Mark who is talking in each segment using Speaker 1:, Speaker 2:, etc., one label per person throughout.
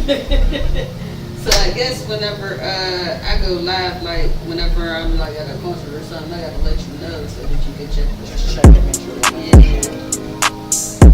Speaker 1: So I guess whenever I go live, like whenever I'm like at a concert or something, I gotta let you know so that you can check
Speaker 2: Just check it, make sure that
Speaker 1: Yeah.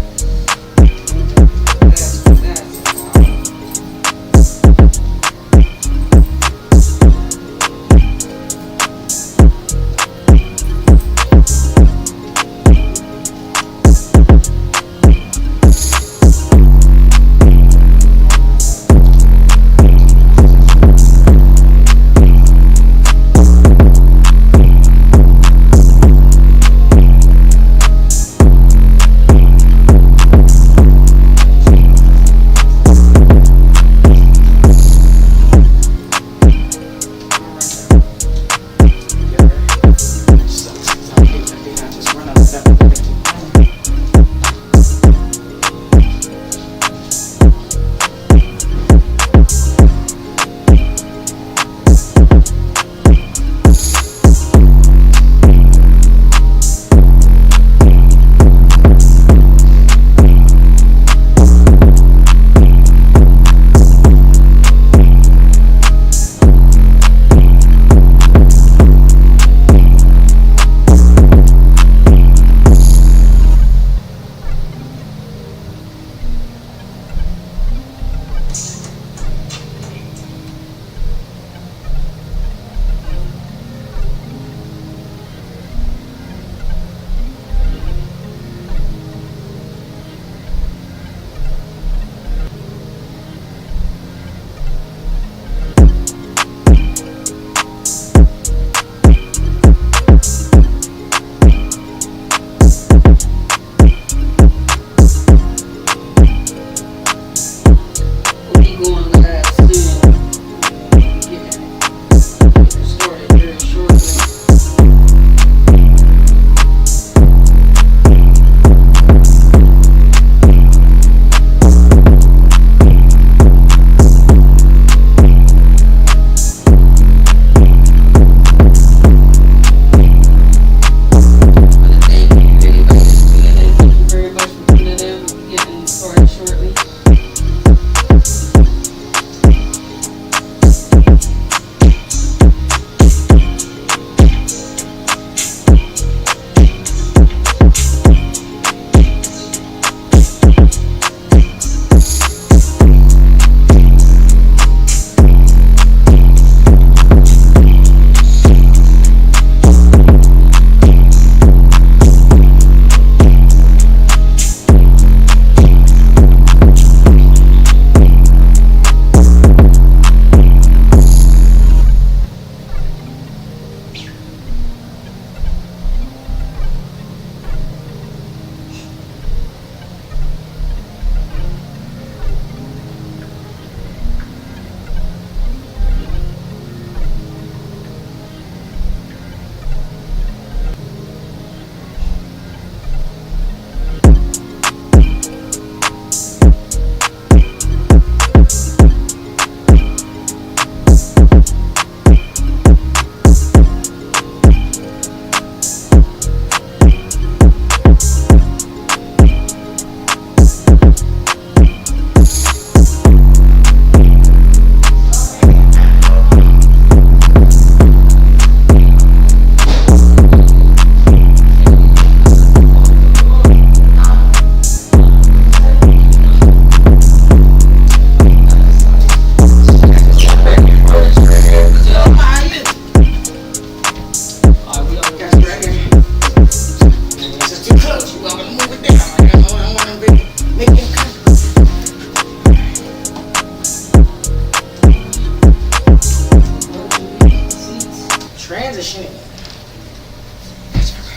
Speaker 2: transitioning.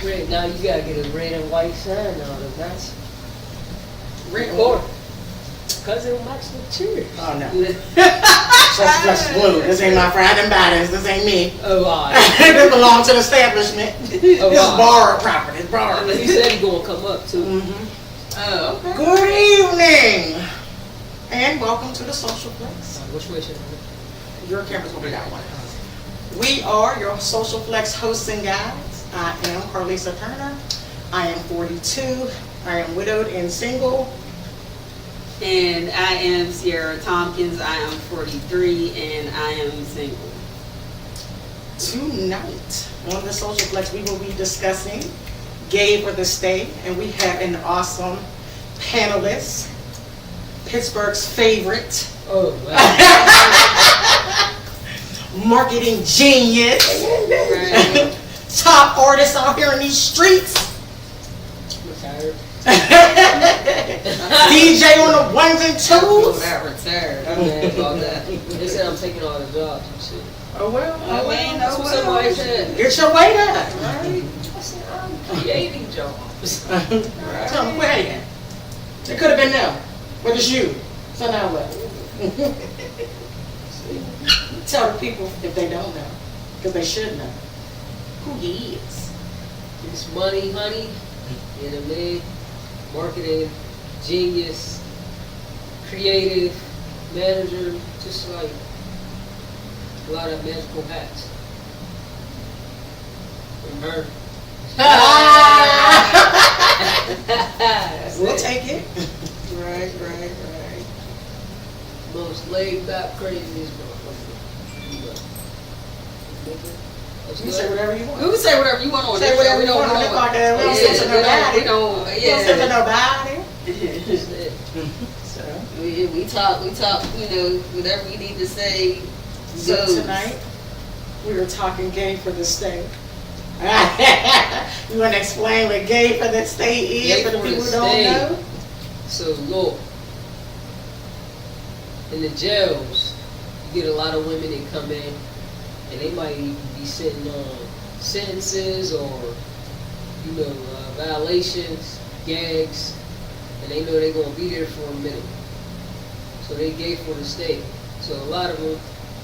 Speaker 1: Red, now you gotta get a red and white sign out of that.
Speaker 2: Red and
Speaker 1: Or,
Speaker 2: white.
Speaker 1: cause it'll match the church.
Speaker 2: Oh no. Social Flex is blue. This ain't my friend. I didn't buy this. This ain't me.
Speaker 1: Oh, all right.
Speaker 2: This belongs to the establishment.
Speaker 1: Oh,
Speaker 2: This is
Speaker 1: wow.
Speaker 2: borrowed property. It's borrowed.
Speaker 1: He said he gonna come up too.
Speaker 2: Mm-hmm.
Speaker 1: Oh, okay.
Speaker 2: Good evening, and welcome to the Social Flex.
Speaker 1: Which way should I
Speaker 2: Your camera's gonna be that one. We are your Social Flex hosts and guides. I am Carlisa Turner. I am 42. I am widowed and single.
Speaker 1: And I am Sierra Tompkins. I am 43 and I am single.
Speaker 2: Tonight on the Social Flex, we will be discussing Gay for the State, and we have an awesome panelist, Pittsburgh's favorite
Speaker 3: Oh, wow.
Speaker 2: marketing genius,
Speaker 1: Right.
Speaker 2: top artist out here in these streets,
Speaker 3: Retired.
Speaker 2: DJ on the ones and
Speaker 1: I feel
Speaker 2: twos.
Speaker 1: that retired. I'm mad about that.
Speaker 3: They said I'm taking all the jobs and shit.
Speaker 2: Oh well,
Speaker 1: Oh, man,
Speaker 3: That's what somebody said.
Speaker 2: get your weight up.
Speaker 3: I said I'm creating jobs.
Speaker 2: Tell them where you at. It could have been them, but it's you. So now what? Tell the people if they don't know, because they should know who he is.
Speaker 3: It's money, honey. You know what I mean? Marketing, genius, creative, manager, just like a lot of magical hats. From her. That's
Speaker 2: We'll
Speaker 3: it.
Speaker 2: take it.
Speaker 1: Right.
Speaker 3: Most laid back, craziest motherfucker. That's
Speaker 2: You say
Speaker 3: good.
Speaker 2: whatever you want.
Speaker 1: You can say whatever you want on
Speaker 2: Say
Speaker 1: this
Speaker 2: whatever
Speaker 1: show.
Speaker 2: you want on the podcast. We don't
Speaker 1: Yeah,
Speaker 2: censor nobody.
Speaker 1: we don't,
Speaker 2: We don't censor
Speaker 1: yeah.
Speaker 2: nobody.
Speaker 3: That's it.
Speaker 2: So,
Speaker 1: We talk, you know, whatever you need to say
Speaker 2: so
Speaker 1: goes.
Speaker 2: tonight, we were talking gay for the state. You want to explain what gay for the state is
Speaker 3: Gay
Speaker 2: for the
Speaker 3: for
Speaker 2: people
Speaker 3: the
Speaker 2: who don't
Speaker 3: state.
Speaker 2: know?
Speaker 3: So look, in the jails, you get a lot of women that come in, and they might even be sitting on sentences or, violations, gags, and they know they're gonna be there for a minute. So they gay for the state. So a lot of them,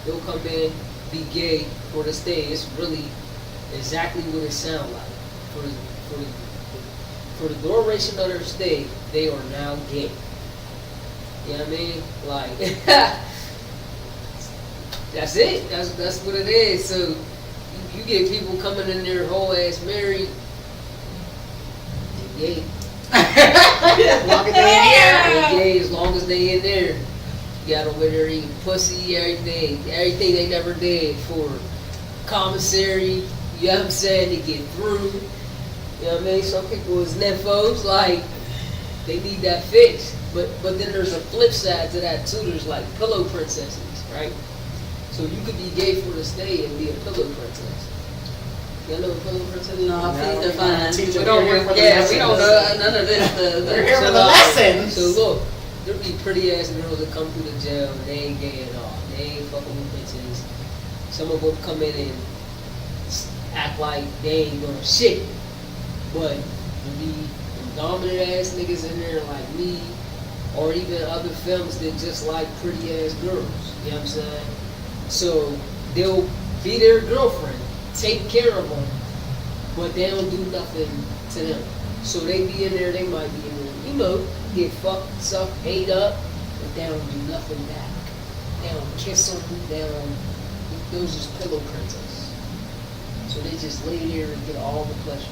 Speaker 3: they'll come in, be gay for the state. It's really exactly what it sounds like. For the duration of their stay, they are now gay. You know what I mean? Like, that's it. That's what it is. So you get people coming in there whole ass married, they gay.
Speaker 2: Lock it down here.
Speaker 3: They gay as long as they in there. You got them with there eating pussy, everything they never did for commissary. You know what I'm saying? To get through. You know what I mean? Some people is nymphos, like, they need that fix. But then there's a flip side to that too. There's like pillow princesses, right? So you could be gay for the state and be a pillow princess. Y'all know what pillow princess is?
Speaker 1: No,
Speaker 2: No,
Speaker 1: please define.
Speaker 2: teacher,
Speaker 1: We don't,
Speaker 2: we're here for the
Speaker 1: yeah, we don't know
Speaker 2: lessons.
Speaker 1: none of this.
Speaker 2: We're here for the
Speaker 3: like,
Speaker 2: lessons.
Speaker 3: So look, there be pretty ass girls that come through the jail and they ain't gay at all. They ain't fucking with bitches. Some of them come in and act like they ain't doing shit. But there be dominant ass niggas in there like me, or even other femmes that just like pretty ass girls. You know what I'm saying? So they'll be their girlfriend, take care of them, but they don't do nothing to them. So they be in there, they might be in there, get fucked, sucked, ate up, but they don't do nothing back. They don't kiss them, those is pillow princess. So they just lay there and get all the pleasure.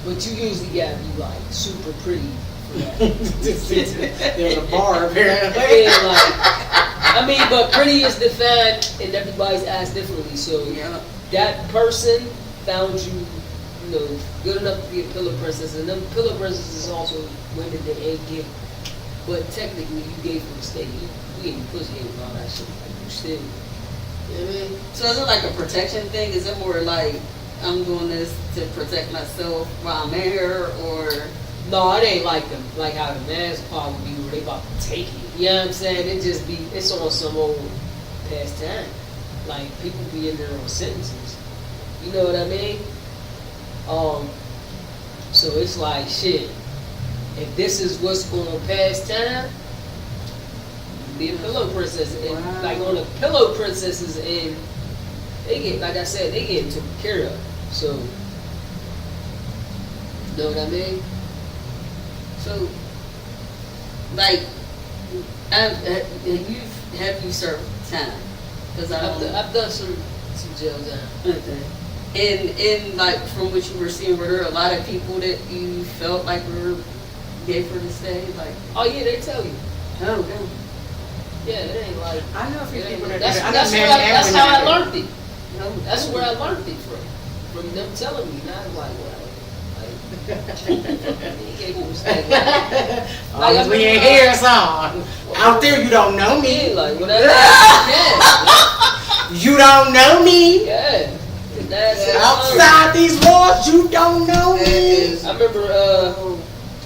Speaker 3: But you usually gotta be like super pretty for that.
Speaker 2: There's a bar apparently.
Speaker 3: Yeah, like, but pretty is defined in everybody's eyes differently. So
Speaker 1: Yeah.
Speaker 3: that person found you, good enough to be a pillow princess, and them pillow princesses is also women that ain't gay. But technically, you gay for the state. You getting pussy and all that shit. Like, you still, you know what I mean?
Speaker 1: So is it like a protection thing? Is it more like I'm doing this to protect myself while I'm in here, or
Speaker 3: No, it ain't like them, like how the man's part would be where they about to take it. You know what I'm saying? It's on some old past time. Like, people be in there on sentences. You know what I mean? So it's like, shit, if this is what's going past time, be a pillow princess. And
Speaker 1: Wow.
Speaker 3: like on the pillow princesses, and they get, like I said, they get taken care of. So, you know what I mean?
Speaker 1: so? Like, have you served time? Because
Speaker 3: I've done some jail time.
Speaker 1: Okay. And like from what you were seeing, were there a lot of people that you felt like were gay for the stay? Like,
Speaker 3: Oh yeah, they tell you.
Speaker 1: oh, no.
Speaker 3: Yeah, it ain't like.
Speaker 2: I know a few people that do
Speaker 3: That's,
Speaker 2: that. I know
Speaker 3: that's,
Speaker 2: men
Speaker 3: where I,
Speaker 2: and
Speaker 3: that's
Speaker 2: women
Speaker 3: how I
Speaker 2: that do
Speaker 3: learned it.
Speaker 1: No,
Speaker 3: That's where I learned it from them telling me. Not like what he gave me respect.
Speaker 2: Oh, we ain't here, son. Out there, you don't know me.
Speaker 3: Yeah, like whatever. Yeah,
Speaker 2: You don't know me.
Speaker 3: yeah. That's
Speaker 2: Outside these walls, you don't know
Speaker 1: That
Speaker 2: me.
Speaker 1: is,
Speaker 3: I remember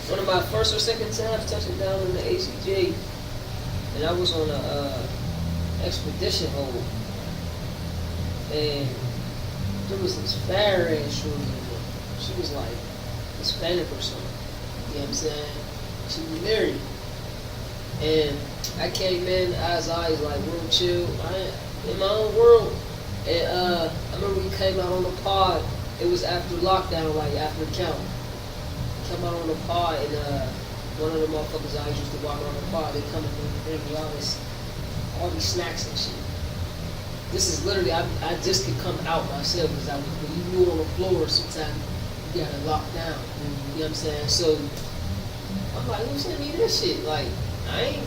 Speaker 3: one of my first or second times touching down in the ACJ, and I was on a expedition hold, and there was this fire ass shorty in there. She was like Hispanic or something. You know what I'm saying? She was married, and I came in, eyes like real chill. I in my own world. And I remember we came out on the pod. It was after lockdown, like after the count. Came out on the pod, and one of the motherfuckers I used to walk around the pod. They come and bring me all these snacks and shit. This is literally I just could come out myself because when you knew on the floor, sometimes you gotta lock down. You know what I'm saying? So I'm like, who sent me this shit? Like I ain't.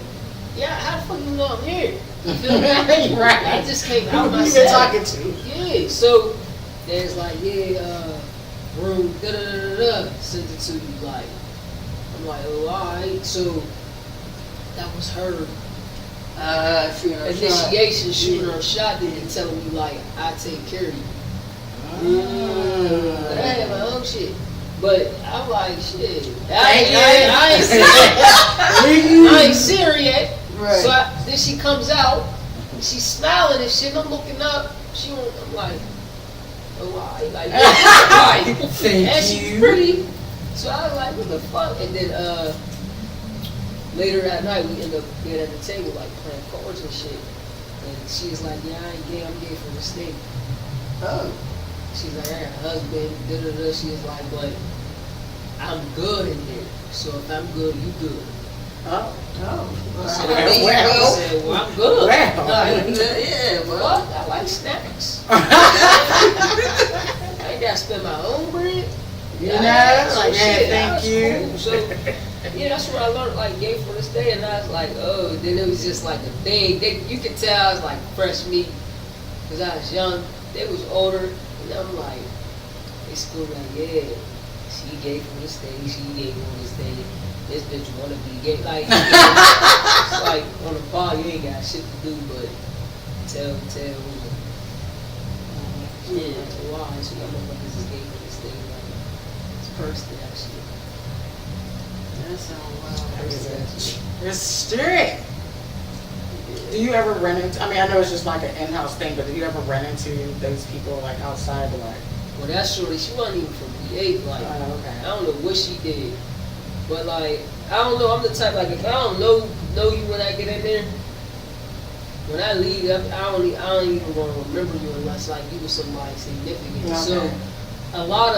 Speaker 3: Yeah, how the fuck you know I'm here? You feel me?
Speaker 2: Right.
Speaker 3: I just came out
Speaker 2: Who you
Speaker 3: myself.
Speaker 2: been talking to?
Speaker 3: Yeah, so there's like, room, da-da-da-da-da, send it to you, like, I'm like, oh, alright, so that was her
Speaker 1: shooting her shot.
Speaker 3: initiation, shooting her shot, then telling me, like, I take care of you. But I had my own shit. But I'm like, shit, I ain't serious yet.
Speaker 1: Right.
Speaker 3: So then she comes out, she's smiling and shit. I'm looking up. I'm like, oh, why? Like, why?
Speaker 2: Thank
Speaker 3: and she's
Speaker 2: you.
Speaker 3: pretty. So I was like, what the fuck? And then later that night, we end up being at the table, like playing cards and shit. And she's like, yeah, I ain't gay. I'm gay for the state.
Speaker 1: Oh.
Speaker 3: She's like, I got a husband. Da da da. She's like, but I'm good in here. So if I'm good, you good.
Speaker 2: Oh.
Speaker 3: So
Speaker 1: There you
Speaker 3: I
Speaker 1: go.
Speaker 3: said, well, I'm good.
Speaker 2: Well.
Speaker 1: Yeah,
Speaker 3: Fuck,
Speaker 1: well.
Speaker 3: I like snacks. I ain't gotta spend my own bread.
Speaker 2: You
Speaker 3: Yeah,
Speaker 2: know,
Speaker 3: so
Speaker 2: like,
Speaker 3: shit,
Speaker 2: yeah,
Speaker 3: that
Speaker 2: thank
Speaker 3: was
Speaker 2: you.
Speaker 3: cool. So, yeah, that's where I learned, like, gay for this day, and I was like, oh, then it was just like a thing. You could tell I was like fresh meat, because I was young. They was older, and I'm like, they still like, yeah, she gay for this day, she gay for this day. This bitch wanna be gay. Like, it's like, on the bar, you ain't got shit to do but tell. Yeah, wow, she got motherfuckers is gay for this thing. Like, it's person actually.
Speaker 1: That sounds wild.
Speaker 2: It's strict. Do you ever run into, I mean, I know it's just like an in-house thing, but do you ever run into those people like outside, like,
Speaker 3: Well, that shorty, she wasn't even from PA. Like,
Speaker 2: oh,
Speaker 3: I
Speaker 2: okay.
Speaker 3: don't know what she did. But like, I don't know, I'm the type, like, if I don't know you when I get in there, when I leave, I don't even want to remember you unless, like, you were somebody significant.
Speaker 2: Okay.
Speaker 3: So, a lot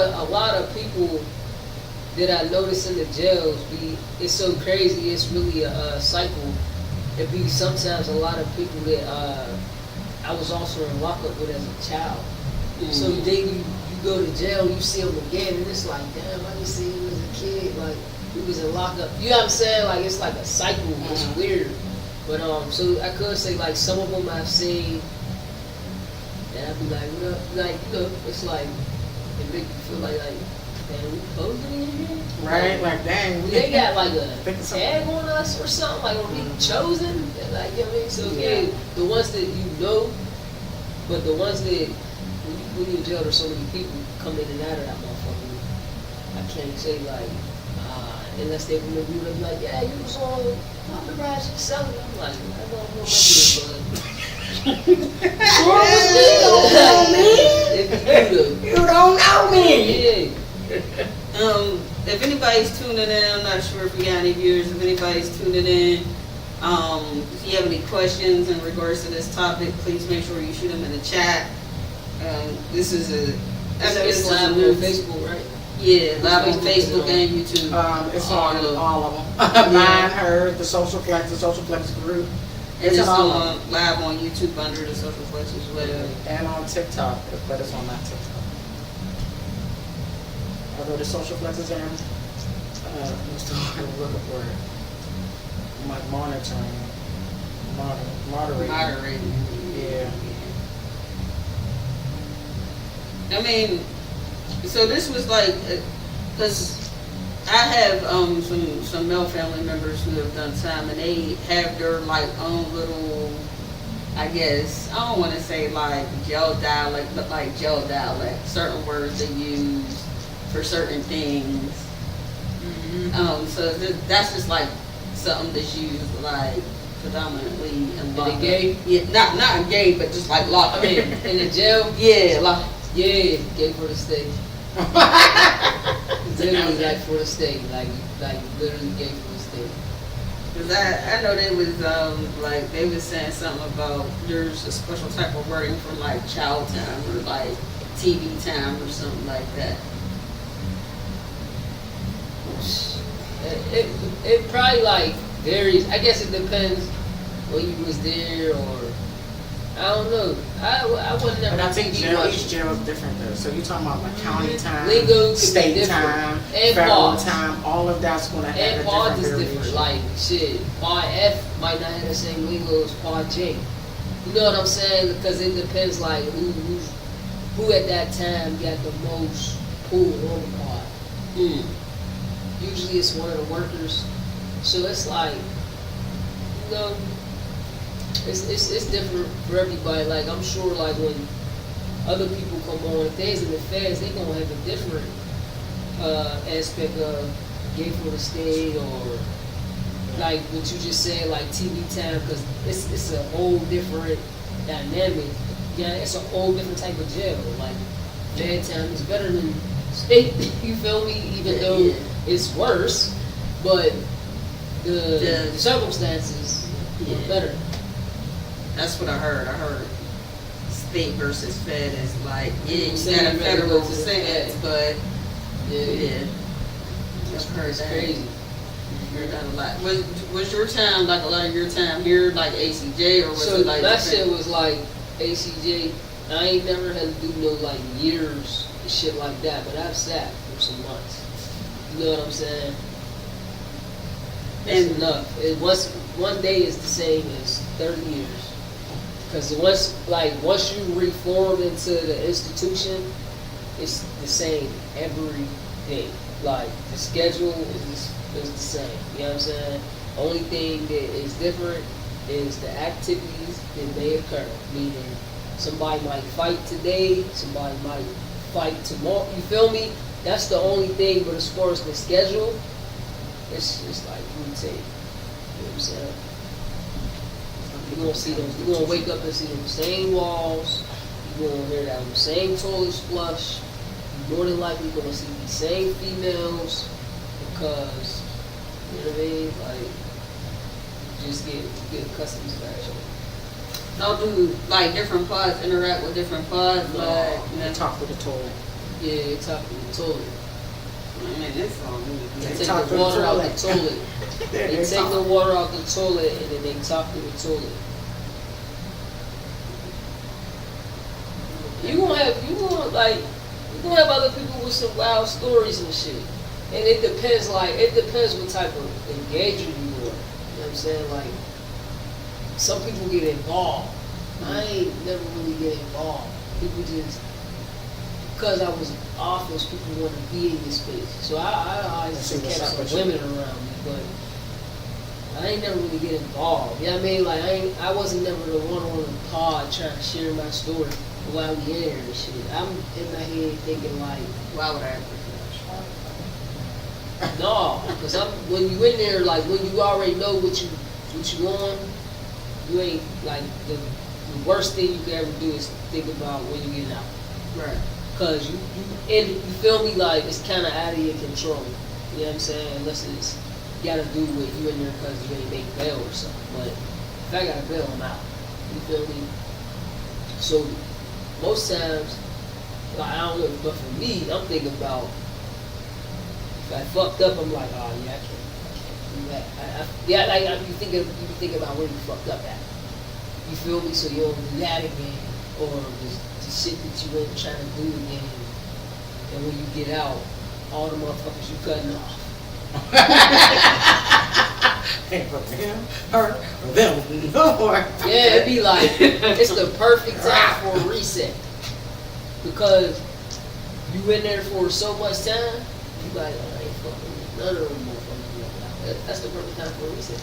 Speaker 3: of people that I notice in the jails it's so crazy, it's really a cycle. It be sometimes a lot of people that I was also in lockup with as a child. So then you go to jail, you see them again, and it's like, damn, I didn't see him as a kid. Like, he was in lockup. You know what I'm saying? Like, it's like a cycle. It's weird. But so I could say, like, some of them I've seen, and I'd be like, what up? Like, you know, it's like, it make you feel like damn, we posing in here?
Speaker 2: Right? Like, dang.
Speaker 3: They got like a
Speaker 2: Think of something.
Speaker 3: tag on us or something, like are we chosen? And like, you know what I mean? So yeah, the ones that you know, but the ones that when you in jail, there's so many people come in and out of that motherfucker. I can't say like, unless they remember you, they'll be like, yeah, you was on the garage selling. I'm like, I don't remember this, but
Speaker 2: You don't know me.
Speaker 3: yeah.
Speaker 1: If anybody's tuning in, I'm not sure if we got any viewers. If anybody's tuning in, if you have any questions in regards to this topic, please make sure you shoot them in the chat. This is
Speaker 3: It's live on Facebook, right?
Speaker 1: Yeah, live on Facebook and YouTube.
Speaker 2: It's on all of them. Mine, her, the Social Flex group.
Speaker 1: And
Speaker 2: It's
Speaker 1: it's
Speaker 2: on all
Speaker 1: on
Speaker 2: of them.
Speaker 1: live on YouTube under the Social Flex as well.
Speaker 2: And on TikTok, but it's on my TikTok. Although the Social Flex is in What's the word I'm looking for? Like monitoring, moderating.
Speaker 1: Moderating.
Speaker 2: Yeah.
Speaker 1: I mean, so this was like, because I have some male family members who have done time, and they have their like own little, I guess, I don't want to say like jail dialect, but like jail dialect. Certain words they use for certain things. So that's just like something that's used like predominantly in
Speaker 3: the gay?
Speaker 1: Yeah, not in gay, but just like locked
Speaker 3: I mean, in the jail?
Speaker 1: Yeah, like.
Speaker 3: Yeah, gay for the state. Literally like for the state, like literally gay for the state.
Speaker 1: Cause I know they was like they was saying something about there's a special type of wording for like child time or like TV time or something like that.
Speaker 3: It probably like varies. I guess it depends when you was there or I don't know. I wouldn't never.
Speaker 2: But I think
Speaker 3: TV watch.
Speaker 2: each jail is different though. So you're talking about like county time,
Speaker 3: Lingo could be
Speaker 2: state
Speaker 3: different.
Speaker 2: time,
Speaker 3: And
Speaker 2: federal
Speaker 3: pause.
Speaker 2: time. All of that's going to have
Speaker 3: And
Speaker 2: a
Speaker 3: Pod
Speaker 2: different
Speaker 3: is different.
Speaker 2: variation.
Speaker 3: Like shit, Pod F might not have the same lingo as Pod J. You know what I'm saying? Because it depends like who at that time got the most pull on the pod. Usually it's one of the workers. So it's like, you know, it's different for everybody. Like I'm sure like when other people come on, if they's in the feds, they gonna have a different aspect of gay for the state or like what you just said, like TV time, because it's a whole different dynamic. Yeah, it's a whole different type of jail. Like fed time is better than state. You feel me? Even though
Speaker 1: Yeah.
Speaker 3: it's worse, but the circumstances
Speaker 1: Yeah.
Speaker 3: are better.
Speaker 1: That's what I heard. I heard state versus fed is like, yeah, you
Speaker 3: Same
Speaker 1: got a
Speaker 3: rather
Speaker 1: federal
Speaker 3: go to the
Speaker 1: sentence,
Speaker 3: fed.
Speaker 1: but
Speaker 3: Yeah,
Speaker 1: yeah, I've heard
Speaker 3: it's
Speaker 1: that.
Speaker 3: crazy.
Speaker 1: Heard that a lot. Was your time like a lot of your time here like ACJ or was
Speaker 3: So
Speaker 1: it like
Speaker 3: that
Speaker 1: different?
Speaker 3: shit was like ACJ. I ain't never had to do no like years and shit like that, but I've sat for some months. You know what I'm saying? It's
Speaker 1: And-
Speaker 3: enough. One day is the same as 30 years. Because once you reform into the institution, it's the same every day. Like the schedule is the same. You know what I'm saying? Only thing that is different is the activities that may occur. Meaning somebody might fight today, somebody might fight tomorrow. You feel me? That's the only thing. But as far as the schedule, it's just like routine. You know what I'm saying? You're gonna see them. You're gonna wake up and see them same walls. You're gonna hear that same toilets flush. More than likely, you're gonna see the same females because you know what I mean. Like, you just get accustomed to that shit.
Speaker 1: Now do like different pods interact with different pods? Like, you know,
Speaker 2: They talk with the toilet.
Speaker 3: Yeah, they talk to the toilet.
Speaker 1: I mean, it's all
Speaker 3: They
Speaker 2: They
Speaker 3: take
Speaker 2: talk
Speaker 3: the
Speaker 2: to the
Speaker 3: water out the
Speaker 2: toilet.
Speaker 3: toilet. They take the water out the toilet and then they talk to the toilet. You gonna have other people with some wild stories and shit. And it depends what type of engager you are. You know what I'm saying? Like some people get involved. I ain't never really get involved. People just because I was in office, people want to be in this space. So I always
Speaker 2: See what's
Speaker 3: kept
Speaker 2: up
Speaker 3: some
Speaker 2: with you.
Speaker 3: women around me, but I ain't never really get involved. You know what I mean? Like I wasn't never the one on the pod trying to share my story while we in here and shit. I'm in my head thinking like,
Speaker 1: why would I?
Speaker 3: no, because when you in there, like when you already know what you on, you ain't like the worst thing you can ever do is think about when you get out.
Speaker 1: Right.
Speaker 3: Cause you feel me, like it's kind of out of your control. You know what I'm saying? Unless it's gotta do with you in there because you ain't make bail or something. But if I got a bail, I'm out. You feel me? So most times, like, I don't know, but for me, I'm thinking about if I fucked up, I'm like, oh yeah, I can't do that. You think about where you fucked up at. You feel me? So you don't do that again, or the shit that you ain't trying to do again. And when you get out, all the motherfuckers you cutting off.
Speaker 2: Ain't for him, her, or them, no more.
Speaker 3: Yeah, it'd be like, it's the perfect time for a reset. Because you in there for so much time, you like, I ain't fucking with none of them motherfuckers. That's the perfect time for a reset.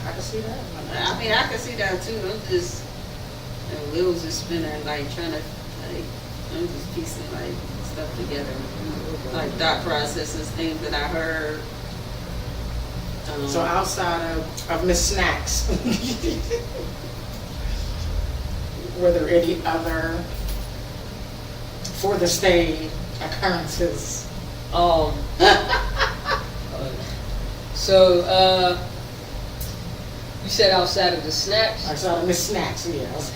Speaker 2: I can see that.
Speaker 1: I mean, I can see that too. I'm just, wheels is spinning, like trying to, like, I'm just piecing like stuff together, like thought processes, things that I heard.
Speaker 2: So outside of Miss Snacks, were there any other for the stay occurrences?
Speaker 3: So, you said outside of the snacks?
Speaker 2: Outside of Miss Snacks, yes.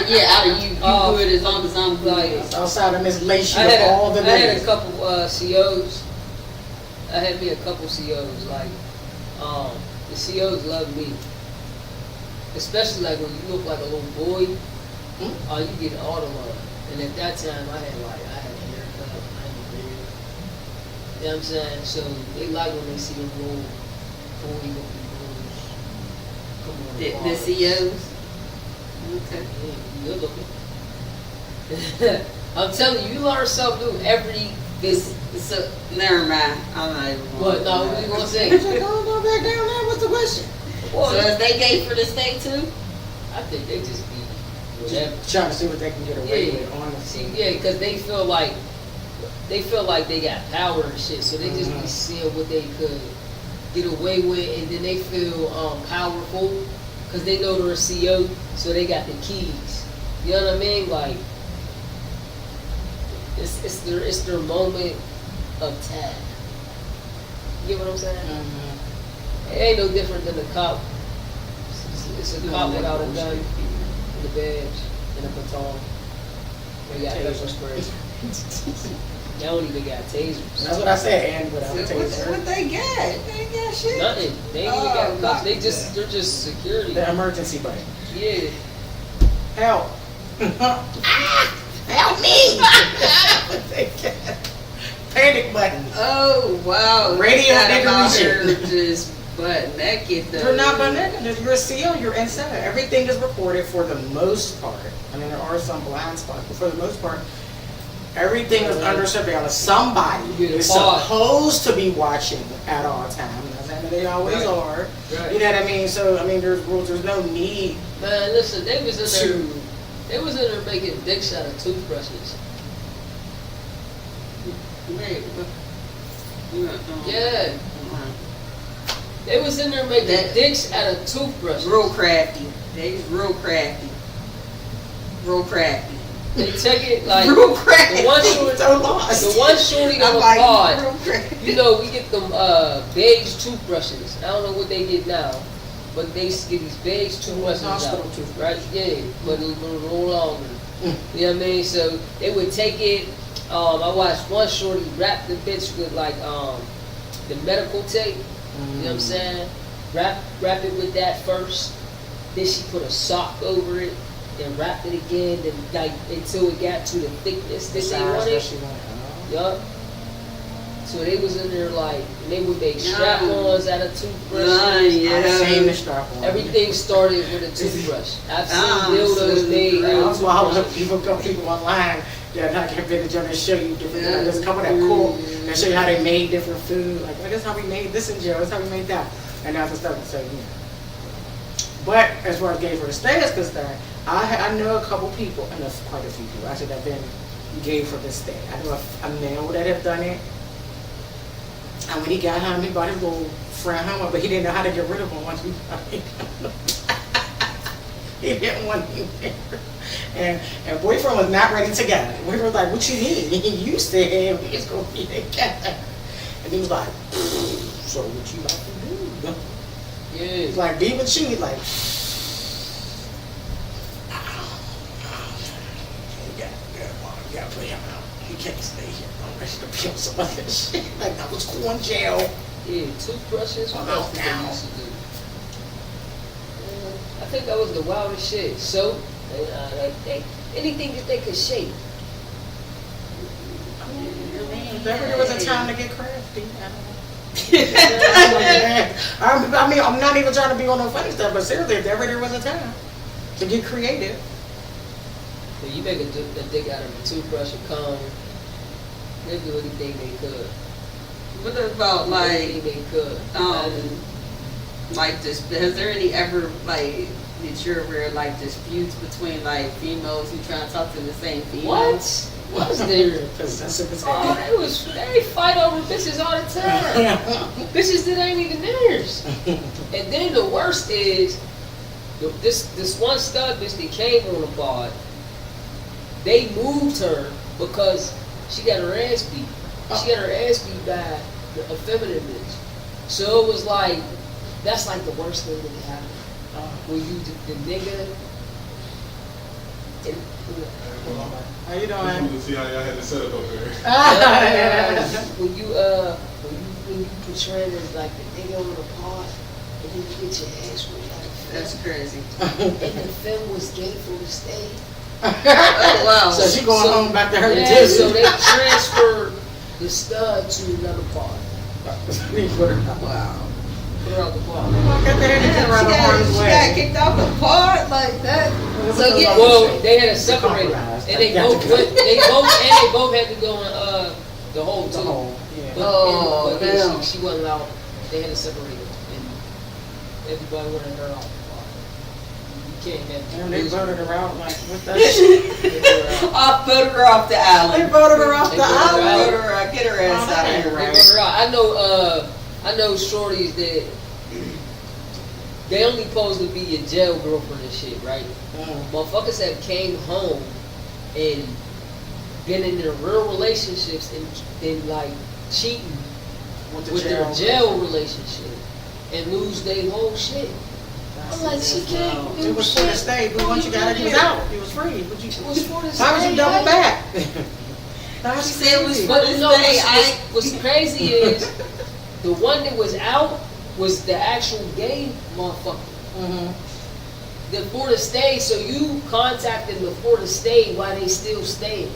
Speaker 1: Yeah, out of you good as long as I'm good.
Speaker 2: Outside of Miss Lacey,
Speaker 3: I had
Speaker 2: all the
Speaker 3: I had a
Speaker 2: ladies.
Speaker 3: couple COs. I had me a couple COs. Like, the COs love me, especially like when you look like a little boy. You get all the love. And at that time, I had a haircut, I had a beard. You know what I'm saying? So they like when they see a little boy looking boys. Come on,
Speaker 1: The
Speaker 3: fathers.
Speaker 1: CEOs. Okay.
Speaker 3: Yeah, good looking. I'm telling you, you learn something new every visit.
Speaker 1: So never mind. I'm not even.
Speaker 3: What? No, what you gonna say?
Speaker 2: Go back down there. What's the question?
Speaker 3: Well,
Speaker 1: So is they gay for the state too?
Speaker 3: I think they just be whatever.
Speaker 2: Trying to see what they can get away
Speaker 3: Yeah,
Speaker 2: with on the
Speaker 3: see, yeah, because they feel like they got power and shit, so they just be seeing what they could get away with, and then they feel powerful because they know they're a CEO, so they got the keys. You know what I mean? Like it's their moment of time. You get what I'm saying? It ain't no different than a cop. It's a cop without a gun, and a badge, and a baton. They got pepper spray. They don't even got tasers.
Speaker 2: That's what I said, and without a
Speaker 1: What
Speaker 2: taser.
Speaker 1: they got? They ain't got shit.
Speaker 3: Nothing. They ain't even got cops. They're just security.
Speaker 2: The emergency button.
Speaker 3: Yeah.
Speaker 2: Help. Help me. Panic button.
Speaker 1: Oh wow.
Speaker 2: Radio
Speaker 1: That about
Speaker 2: nigga
Speaker 1: her
Speaker 2: shit.
Speaker 1: just butt naked though.
Speaker 2: You're not butt naked. You're a seal. You're inside. Everything is recorded for the most part. I mean, there are some blind spots, but for the most part, everything is under surveillance. Somebody
Speaker 3: You get a
Speaker 2: is
Speaker 3: pause.
Speaker 2: supposed to be watching at all times. Not saying that they always
Speaker 3: Right.
Speaker 2: are.
Speaker 3: Right.
Speaker 2: You know what I mean? So I mean, there's rules. There's no need
Speaker 3: Man, listen, they was in there.
Speaker 2: to.
Speaker 3: They was in there making dicks out of toothbrushes.
Speaker 1: Wait,
Speaker 3: Yeah. They was in there making
Speaker 1: That-
Speaker 3: dicks out of toothbrushes.
Speaker 1: Real crafty. They real crafty. Real crafty.
Speaker 3: They take it like
Speaker 1: Real crafty.
Speaker 3: the one shorty,
Speaker 2: So lost.
Speaker 3: the one shorty that
Speaker 1: I'm
Speaker 3: was
Speaker 1: like,
Speaker 3: hard.
Speaker 1: real crafty.
Speaker 3: You know, we get them beige toothbrushes. I don't know what they get now, but they used to get these beige toothbrushes
Speaker 2: Hospital
Speaker 3: out,
Speaker 2: toothbrushes.
Speaker 3: right? Yeah, but a little longer. You know what I mean? So they would take it. I watched one shorty wrap the bitch with like the medical tape. You know what I'm saying? Wrap it with that first. Then she put a sock over it, then wrapped it again, then like until it got to the thickness that they wanted. Yup. So they was in there like, and they would make strap-ons out of toothbrushes.
Speaker 1: Yeah.
Speaker 2: I've seen the strap on.
Speaker 3: Everything started with a toothbrush. I've seen dildos
Speaker 1: so
Speaker 3: made out
Speaker 2: That's
Speaker 3: of
Speaker 2: why all the
Speaker 3: toothbrushes.
Speaker 2: people online, they're not gonna vintage on and show you different. There's a couple that cool and show you how they made different food. Like, well, this is how we made this in jail. This is how we made that, and that's the stuff. So But as far as gay for the stay is concerned, I know a couple people, and that's quite a few people actually that have been gay for the stay. I know a male that have done it. And when he got home, he brought his little friend home, but he didn't know how to get rid of him once we got him. He didn't want him there. And boyfriend was not ready to go. We were like, what you mean? You said we was going to be together. And he was like, so what you about to do?
Speaker 3: Yeah.
Speaker 2: He's like, be with you. He's like, you gotta put him out. He can't stay here. I'm ready to peel some other shit. Like, I was going to jail.
Speaker 3: Yeah, toothbrushes. What
Speaker 2: Oh,
Speaker 3: else did
Speaker 2: now.
Speaker 3: they used to do? I think that was the wildest shit. Soap, anything that they could shape.
Speaker 1: I mean,
Speaker 2: There was a time to get crafty. I mean, I'm not even trying to be on no funny stuff, but seriously, there was a time to get creative.
Speaker 3: So you make a dick out of a toothbrush or comb. They do anything they could.
Speaker 1: What about
Speaker 3: Anything they could.
Speaker 1: like this? Has there any ever like did you ever like disputes between like females who try to talk to the same female?
Speaker 3: What? Was there?
Speaker 2: Possessive as
Speaker 3: Oh,
Speaker 2: hell.
Speaker 3: they fight over bitches all the time. Bitches that ain't even theirs. And then the worst is, this one stud bitch that came on the pod, they moved her because she got her ass beat. She got her ass beat by a feminine bitch. So it was like, that's like the worst thing that can happen. When you, the nigga,
Speaker 2: How you doing?
Speaker 4: To see how y'all had to set up over there.
Speaker 3: when you portray it as like the nigga on the pod, and then you get your ass whipped out of
Speaker 1: That's crazy.
Speaker 3: and the film was gay for the state.
Speaker 1: Oh wow.
Speaker 2: So she going home back to her
Speaker 3: Yeah,
Speaker 2: too.
Speaker 3: so they transferred the stud to another pod.
Speaker 1: Wow.
Speaker 3: Put her out the pod.
Speaker 2: Got the head to get around the harm's
Speaker 1: She got
Speaker 2: way.
Speaker 1: kicked off the pod like that. So yeah.
Speaker 3: Well, they had to separate,
Speaker 2: Compromise.
Speaker 3: and they
Speaker 2: Got
Speaker 3: both
Speaker 2: to go.
Speaker 3: went. They both had to go on the whole
Speaker 2: The
Speaker 3: too.
Speaker 2: whole, yeah.
Speaker 1: Oh,
Speaker 3: But then
Speaker 1: damn.
Speaker 3: she wasn't allowed. They had to separate her, and everybody wanted her off the pod. You can't have.
Speaker 2: Damn, they voted her out like, what that shit?
Speaker 3: They voted her out.
Speaker 1: I voted her off the
Speaker 2: They
Speaker 1: island.
Speaker 2: voted her off
Speaker 3: They
Speaker 2: the
Speaker 3: voted her
Speaker 2: island.
Speaker 3: out.
Speaker 1: Voted her out. Get her ass
Speaker 2: Oh,
Speaker 1: out
Speaker 2: that
Speaker 1: of
Speaker 2: ain't
Speaker 1: here.
Speaker 2: right.
Speaker 3: They voted her out. I know shorties that they only supposed to be your jail girlfriend and shit, right? Motherfuckers have came home and been in their real relationships and like cheating with their jail relationship and lose their whole shit. I'm like, she can't do
Speaker 2: It was for the
Speaker 3: shit.
Speaker 2: state, but once you got it, he was out. He was free. But you,
Speaker 3: It was for the
Speaker 2: why would you
Speaker 3: state,
Speaker 2: double
Speaker 3: right?
Speaker 2: back?
Speaker 1: She
Speaker 2: That's
Speaker 1: said it was
Speaker 2: crazy.
Speaker 1: for
Speaker 3: But
Speaker 1: the
Speaker 3: no,
Speaker 1: state.
Speaker 3: what's crazy is the one that was out was the actual gay motherfucker.
Speaker 2: Mhm.
Speaker 3: The Florida State, so you contacted the Florida State while they still staying.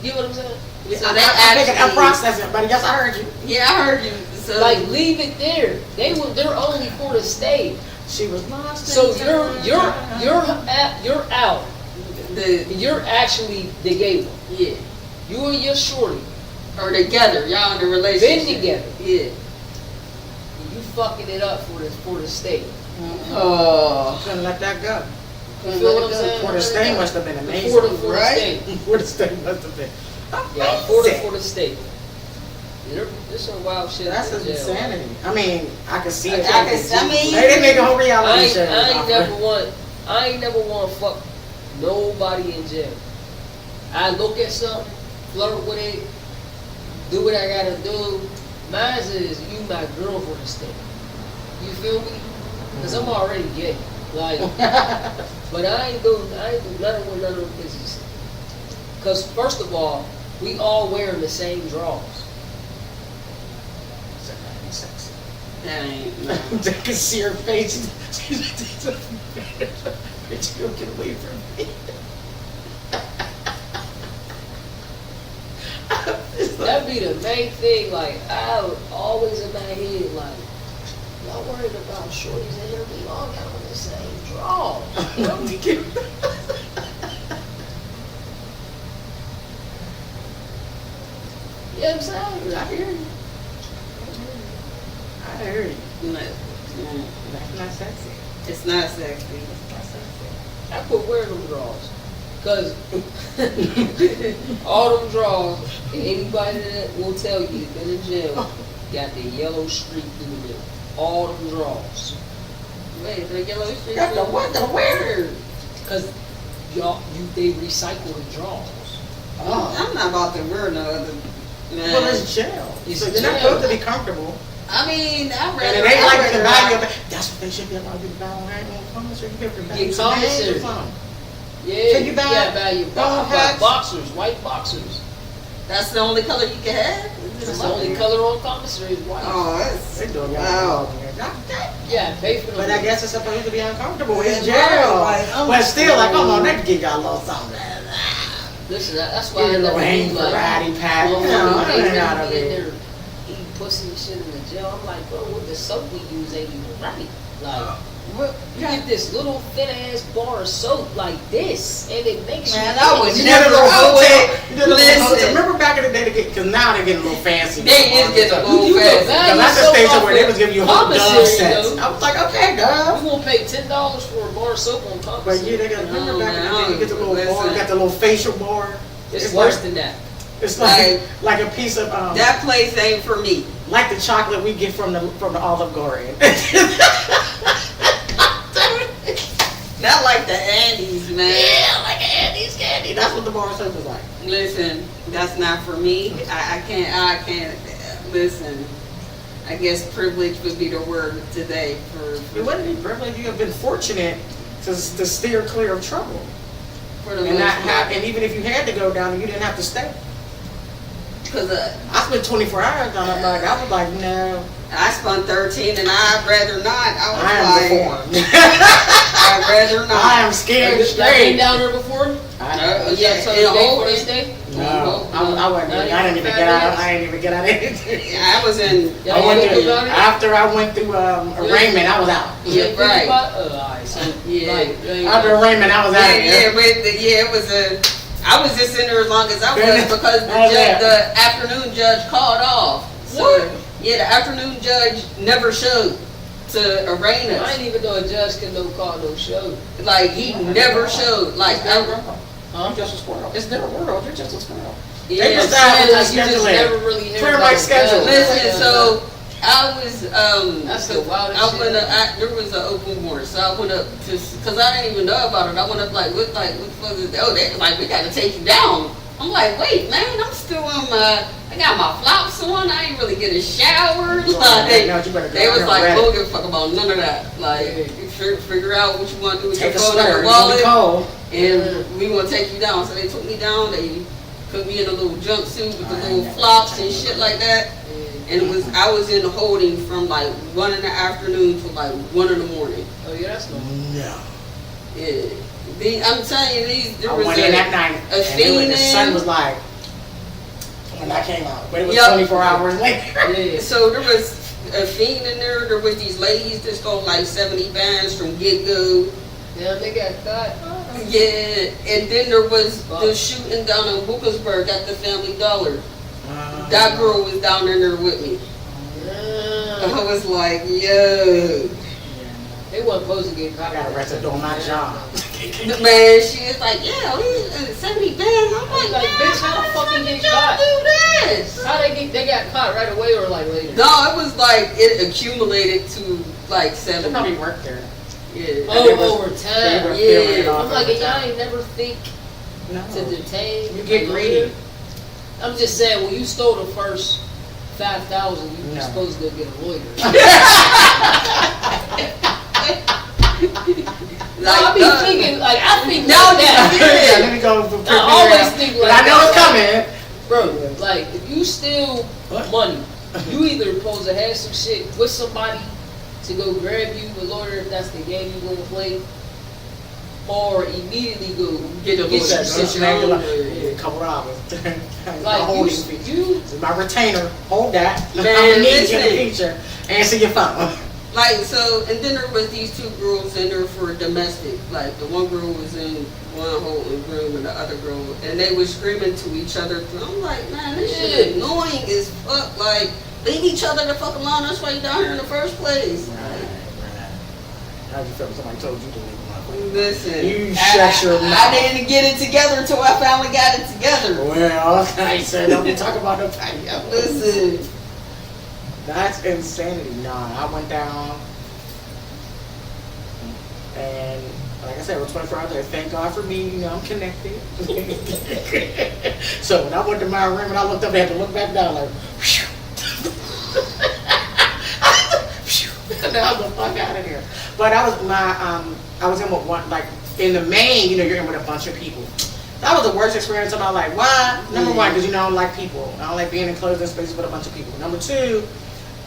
Speaker 3: You know what I'm saying?
Speaker 1: So
Speaker 2: I'm
Speaker 1: they
Speaker 2: thinking, I'm
Speaker 1: actually-
Speaker 2: processing, but yes, I heard you.
Speaker 1: Yeah, I heard you. So
Speaker 3: Like leave it there. They're only Florida State.
Speaker 2: She was lost.
Speaker 3: So
Speaker 2: in
Speaker 3: you're out.
Speaker 1: the
Speaker 3: You're actually the gay one.
Speaker 1: yeah,
Speaker 3: You and your shorty
Speaker 1: or together. Y'all in a
Speaker 3: been
Speaker 1: relationship.
Speaker 3: together.
Speaker 1: Yeah.
Speaker 3: And you fucking it up for the state.
Speaker 1: Oh.
Speaker 2: Couldn't let that go.
Speaker 3: You feel what I'm saying?
Speaker 2: For the state must have been amazing.
Speaker 3: For the
Speaker 1: Right?
Speaker 3: state.
Speaker 2: For the state must have been.
Speaker 3: Yeah, for the state. There's some wild shit.
Speaker 2: That's
Speaker 3: in jail.
Speaker 2: insanity. I mean, I can see
Speaker 1: I
Speaker 2: it.
Speaker 1: mean-
Speaker 2: They didn't make a whole
Speaker 3: I
Speaker 2: reality
Speaker 3: ain't,
Speaker 2: show.
Speaker 3: I ain't never want to fuck nobody in jail. I look at something, flirt with it, do what I gotta do. Mine is you my girl for the state. You feel me? Cause I'm already gay. Like, but I ain't do nothing with none of them bitches. Cause first of all, we all wearing the same drawers.
Speaker 2: Sexy.
Speaker 1: That ain't. No.
Speaker 2: They can see her face. Bitch, you get away from me.
Speaker 3: That'd be the main thing. Like I would always in my head, like y'all worried about shorties in here. We all got on the same drawers. You know what I'm saying?
Speaker 2: I hear you. I hear you.
Speaker 1: No. Mm.
Speaker 2: That's not sexy.
Speaker 1: It's not sexy.
Speaker 3: I quit wearing them drawers. Cause all them drawers, and anybody that will tell you been in jail, got the yellow streak through the middle. All them drawers.
Speaker 1: Wait, the yellow streak.
Speaker 2: Got the what? The where?
Speaker 3: Cause they recycle the drawers.
Speaker 1: I'm not about to wear no other. Man.
Speaker 2: Well, it's jail.
Speaker 3: It's
Speaker 2: So you're not
Speaker 3: jail.
Speaker 2: supposed to be comfortable.
Speaker 1: I mean, I'd
Speaker 2: And
Speaker 1: rather.
Speaker 2: it ain't like
Speaker 1: I'd
Speaker 2: you can
Speaker 1: rather
Speaker 2: buy
Speaker 1: rock-
Speaker 2: your. That's what they should be allowed to do. Buy on commissary. You be able to buy
Speaker 3: Get
Speaker 2: you some hats or
Speaker 3: commissary.
Speaker 2: something.
Speaker 3: Yeah,
Speaker 2: So you buy
Speaker 3: gotta buy your
Speaker 2: dog hats?
Speaker 3: boxers, white boxers.
Speaker 1: That's the only color you can have.
Speaker 3: That's the only color on commissary is white.
Speaker 1: Oh, that's.
Speaker 2: They doing
Speaker 1: Wow.
Speaker 3: Yeah, pay for them.
Speaker 2: But I guess it's supposed to be uncomfortable. It's
Speaker 1: Yeah,
Speaker 2: jail.
Speaker 1: right.
Speaker 2: But still, like, come on, they can give y'all a little something.
Speaker 3: Listen, that's why
Speaker 2: Get
Speaker 3: I
Speaker 2: a little
Speaker 3: never
Speaker 2: hang
Speaker 3: do like.
Speaker 2: karate pack.
Speaker 3: Well,
Speaker 2: No, I
Speaker 3: they
Speaker 2: ain't
Speaker 3: really
Speaker 2: out of
Speaker 3: be in
Speaker 2: it.
Speaker 3: there eating pussy and shit in the jail. I'm like, bro, what the soap we use ain't even right. Like, you get this little thin ass bar of soap like this, and it makes
Speaker 1: Man,
Speaker 3: you.
Speaker 1: I would
Speaker 2: You
Speaker 1: never
Speaker 2: did a little
Speaker 1: go
Speaker 2: hotel.
Speaker 1: in.
Speaker 2: You did a little hotel.
Speaker 1: Listen,
Speaker 2: Remember back in the day, because now they're getting a little fancy.
Speaker 1: They is getting a little
Speaker 3: You
Speaker 1: fancy.
Speaker 3: go back.
Speaker 2: Because that's the
Speaker 3: Soap
Speaker 2: station
Speaker 3: off
Speaker 2: where they
Speaker 3: of
Speaker 2: was giving you whole Dove
Speaker 3: commissary,
Speaker 2: sets.
Speaker 3: though.
Speaker 2: I was like, okay, Dove.
Speaker 3: You gonna pay $10 for a bar of soap on
Speaker 2: But
Speaker 3: commissary?
Speaker 2: yeah, they got, remember back in the day, you get the little
Speaker 1: Listen.
Speaker 2: bar, you got the little facial bar.
Speaker 3: It's
Speaker 2: like-
Speaker 3: worse than that.
Speaker 2: It's like a piece of,
Speaker 1: that place ain't for me.
Speaker 2: like the chocolate we get from the Olive Garden.
Speaker 1: Not like the Andes, man.
Speaker 2: Yeah, like Andy's candy. That's what the bar soap is like.
Speaker 1: Listen, that's not for me. I can't, listen. I guess privilege would be the word today
Speaker 2: It wouldn't be privileged. You have been fortunate to steer clear of trouble.
Speaker 1: for the
Speaker 2: And not
Speaker 1: most
Speaker 2: have,
Speaker 1: part.
Speaker 2: and even if you had to go down, you didn't have to stay.
Speaker 1: Cause
Speaker 2: I spent 24 hours down there. Like, I was like, no,
Speaker 1: I spun 13 and I'd rather not.
Speaker 2: I
Speaker 1: I
Speaker 2: am
Speaker 1: was like,
Speaker 2: reformed.
Speaker 1: I'd rather not.
Speaker 2: I am scared
Speaker 3: Y'all been
Speaker 2: straight.
Speaker 3: down there before?
Speaker 2: I,
Speaker 1: Yeah,
Speaker 3: So
Speaker 1: in
Speaker 3: you
Speaker 1: Oakland.
Speaker 3: first day?
Speaker 2: no, I wasn't.
Speaker 3: Not
Speaker 2: I didn't even
Speaker 3: even
Speaker 2: get out.
Speaker 3: 5
Speaker 2: I didn't even get out of it.
Speaker 1: I was in.
Speaker 3: Y'all
Speaker 2: I went
Speaker 3: think
Speaker 2: through,
Speaker 3: about it?
Speaker 2: after I went through arraignment, I was out.
Speaker 1: Yeah, right.
Speaker 3: Alright, so
Speaker 1: Yeah.
Speaker 3: like,
Speaker 2: After arraignment, I was out.
Speaker 1: Yeah, it was a. I was just in there as long as I was because
Speaker 2: Oh, yeah.
Speaker 1: the afternoon judge called off. So
Speaker 3: What?
Speaker 1: yeah, the afternoon judge never showed to arraign
Speaker 3: I
Speaker 1: us.
Speaker 3: didn't even know a judge can no call no show.
Speaker 1: Like he never showed. Like ever.
Speaker 2: I'm just a squirrel. It's their world. You're just a squirrel.
Speaker 1: Yeah.
Speaker 2: They just
Speaker 1: so-
Speaker 2: have to
Speaker 3: Like, you just
Speaker 2: schedule it.
Speaker 3: never really hear
Speaker 2: Clear
Speaker 3: about
Speaker 2: my schedule.
Speaker 3: judge.
Speaker 1: Listen, so I was
Speaker 3: That's the wildest
Speaker 1: I
Speaker 3: shit.
Speaker 1: went up, there was an open warrant, so I went up to because I didn't even know about it. I went up like what was it? Oh, they was like we got to take you down. I'm like, wait, man, I'm still on my. I got my flops on. I ain't really get a shower. Like,
Speaker 2: No, you better go
Speaker 1: they
Speaker 2: out
Speaker 1: was
Speaker 2: there
Speaker 1: like,
Speaker 2: ready.
Speaker 1: don't give a fuck about none of that. Like, you figure out what you want to do with
Speaker 2: Take a
Speaker 1: your phone and
Speaker 2: sweater.
Speaker 1: your
Speaker 2: It's gonna be
Speaker 1: wallet,
Speaker 2: cold.
Speaker 1: and we want to take you down. So they took me down. They put me in a little jumpsuit with the
Speaker 2: I
Speaker 1: little
Speaker 2: ain't
Speaker 1: flops and shit like that.
Speaker 3: Yeah.
Speaker 1: And I was in holding from like 1 in the afternoon to like 1 in the morning.
Speaker 3: Oh yeah, that's no.
Speaker 2: No.
Speaker 1: Yeah. I'm telling you, there
Speaker 2: I
Speaker 1: was
Speaker 2: went in that night,
Speaker 1: a
Speaker 2: and the sun
Speaker 1: fiend.
Speaker 2: was like, when I came out, but it was
Speaker 1: Yup.
Speaker 2: 24 hours later.
Speaker 3: Yeah.
Speaker 1: So there was a fiend in there. There was these ladies that stole like 70 bands from Get Go.
Speaker 3: Damn, they got caught.
Speaker 1: Yeah. And then there was the shooting down in Wilkinsburg at the Family Dollar. That girl was down in there with me.
Speaker 3: Yeah.
Speaker 1: I was like, yo.
Speaker 3: They wasn't supposed to get
Speaker 2: I
Speaker 3: caught.
Speaker 2: got arrested doing my job.
Speaker 1: Man, she was like, yeah, we 70 bands. I'm like,
Speaker 3: Like, bitch, how the fuck you get caught?
Speaker 1: do this?
Speaker 3: How they got caught right away or like later?
Speaker 1: No, it was like it accumulated to like
Speaker 2: They
Speaker 1: 70.
Speaker 2: probably worked there.
Speaker 1: Yeah.
Speaker 3: Oh, over
Speaker 2: They were
Speaker 3: time.
Speaker 2: filling it
Speaker 1: Yeah.
Speaker 2: off
Speaker 3: I'm like,
Speaker 2: over
Speaker 3: and y'all
Speaker 2: time.
Speaker 3: ain't never think
Speaker 2: No.
Speaker 3: to detain.
Speaker 2: You get
Speaker 3: a
Speaker 2: greedy.
Speaker 3: lawyer? I'm just saying, when you stole the first 5,000, you were
Speaker 2: No.
Speaker 3: supposed to go get a lawyer. No, I be thinking, like, I think
Speaker 1: No,
Speaker 3: like that.
Speaker 1: yeah.
Speaker 2: Let me go.
Speaker 3: I always think
Speaker 2: But
Speaker 3: like
Speaker 2: I know
Speaker 3: that.
Speaker 2: it's coming.
Speaker 3: Bro, like, if you steal
Speaker 2: What?
Speaker 3: money, you either supposed to have some shit with somebody to go grab you a lawyer if that's the game you gonna play, or immediately go
Speaker 1: Get a
Speaker 3: get you
Speaker 1: lawyer.
Speaker 3: some
Speaker 1: Sit your own lawyer.
Speaker 2: Yeah, a couple hours. My
Speaker 3: like
Speaker 2: holding fee.
Speaker 3: you
Speaker 2: This is my retainer. Hold that.
Speaker 1: Man,
Speaker 2: I'm gonna need
Speaker 1: listen.
Speaker 2: you in the future. Answer your phone.
Speaker 1: Like, so, and then there was these two girls in there for domestic. Like, the one girl was in one holding room and the other girl, and they were screaming to each other. I'm like, man, this shit annoying as fuck. Like, leave each other the fuck alone. That's why you down here in the first place.
Speaker 2: Right. How'd you feel when somebody told you to leave my place?
Speaker 1: Listen,
Speaker 2: You shut your mouth.
Speaker 1: I didn't get it together until I finally got it together.
Speaker 2: Well, I said, don't be talking about no patio.
Speaker 1: Listen,
Speaker 2: That's insanity. Nah, I went down, and like I said, it was 24 hours there. Thank God for me, you know, I'm connected. So when I went to my room and I looked up, I had to look back down like, phew. And I was the fuck out of here. But I was I was in with one, like in the main, you know, you're in with a bunch of people. That was the worst experience of my life. Why? Number one, because you know I don't like people. I don't like being in closed spaces with a bunch of people. Number two,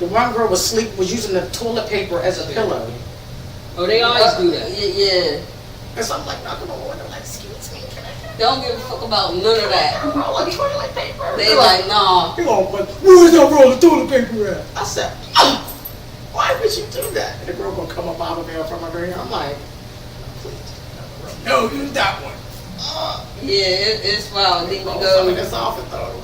Speaker 2: the one girl was using the toilet paper as a pillow.
Speaker 3: oh, they always do that.
Speaker 1: Yeah.
Speaker 2: And so I'm like, knocking on the window, like, excuse me, can I
Speaker 1: Don't give a fuck about none of that.
Speaker 2: Roll of toilet paper.
Speaker 1: They like, nah.
Speaker 2: You gonna put, where's that roll of toilet paper at? I said, why would you do that? And the girl gonna come up out of there from over here. I'm like, please. No, use that one.
Speaker 1: Yeah, it's wild. Then you
Speaker 2: Some of
Speaker 1: go,
Speaker 2: this off it though.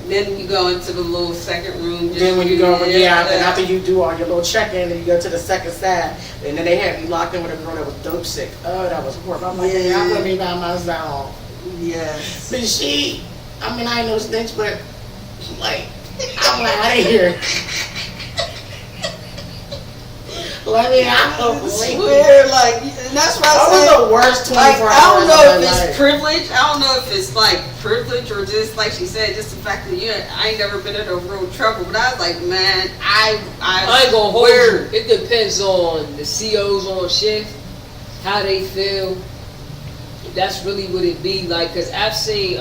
Speaker 1: then you go into the little second room. just
Speaker 2: Then when you go over,
Speaker 1: yeah,
Speaker 2: and after you do all your little check-in, and you go to the second side, and then they had me locked in with a girl that was dope sick. Oh, that was horrible. I'm like, yeah, I'm gonna be by myself.
Speaker 1: Yes.
Speaker 2: But I mean, I ain't no snitch, but like, I'm like, out of here. Let me out.
Speaker 1: Swear, like, and that's why
Speaker 2: That
Speaker 1: I said,
Speaker 2: was the worst 24
Speaker 1: like, I don't
Speaker 2: hours
Speaker 1: know
Speaker 2: of
Speaker 1: if
Speaker 2: my
Speaker 1: it's
Speaker 2: life.
Speaker 1: privilege. I don't know if it's like privilege or just like she said, just the fact that I ain't never been in no real trouble. But I was like, man, I
Speaker 3: ain't gonna hold
Speaker 1: swear.
Speaker 3: you. It depends on the COs on shift, how they feel. That's really what it be like. Cause I've seen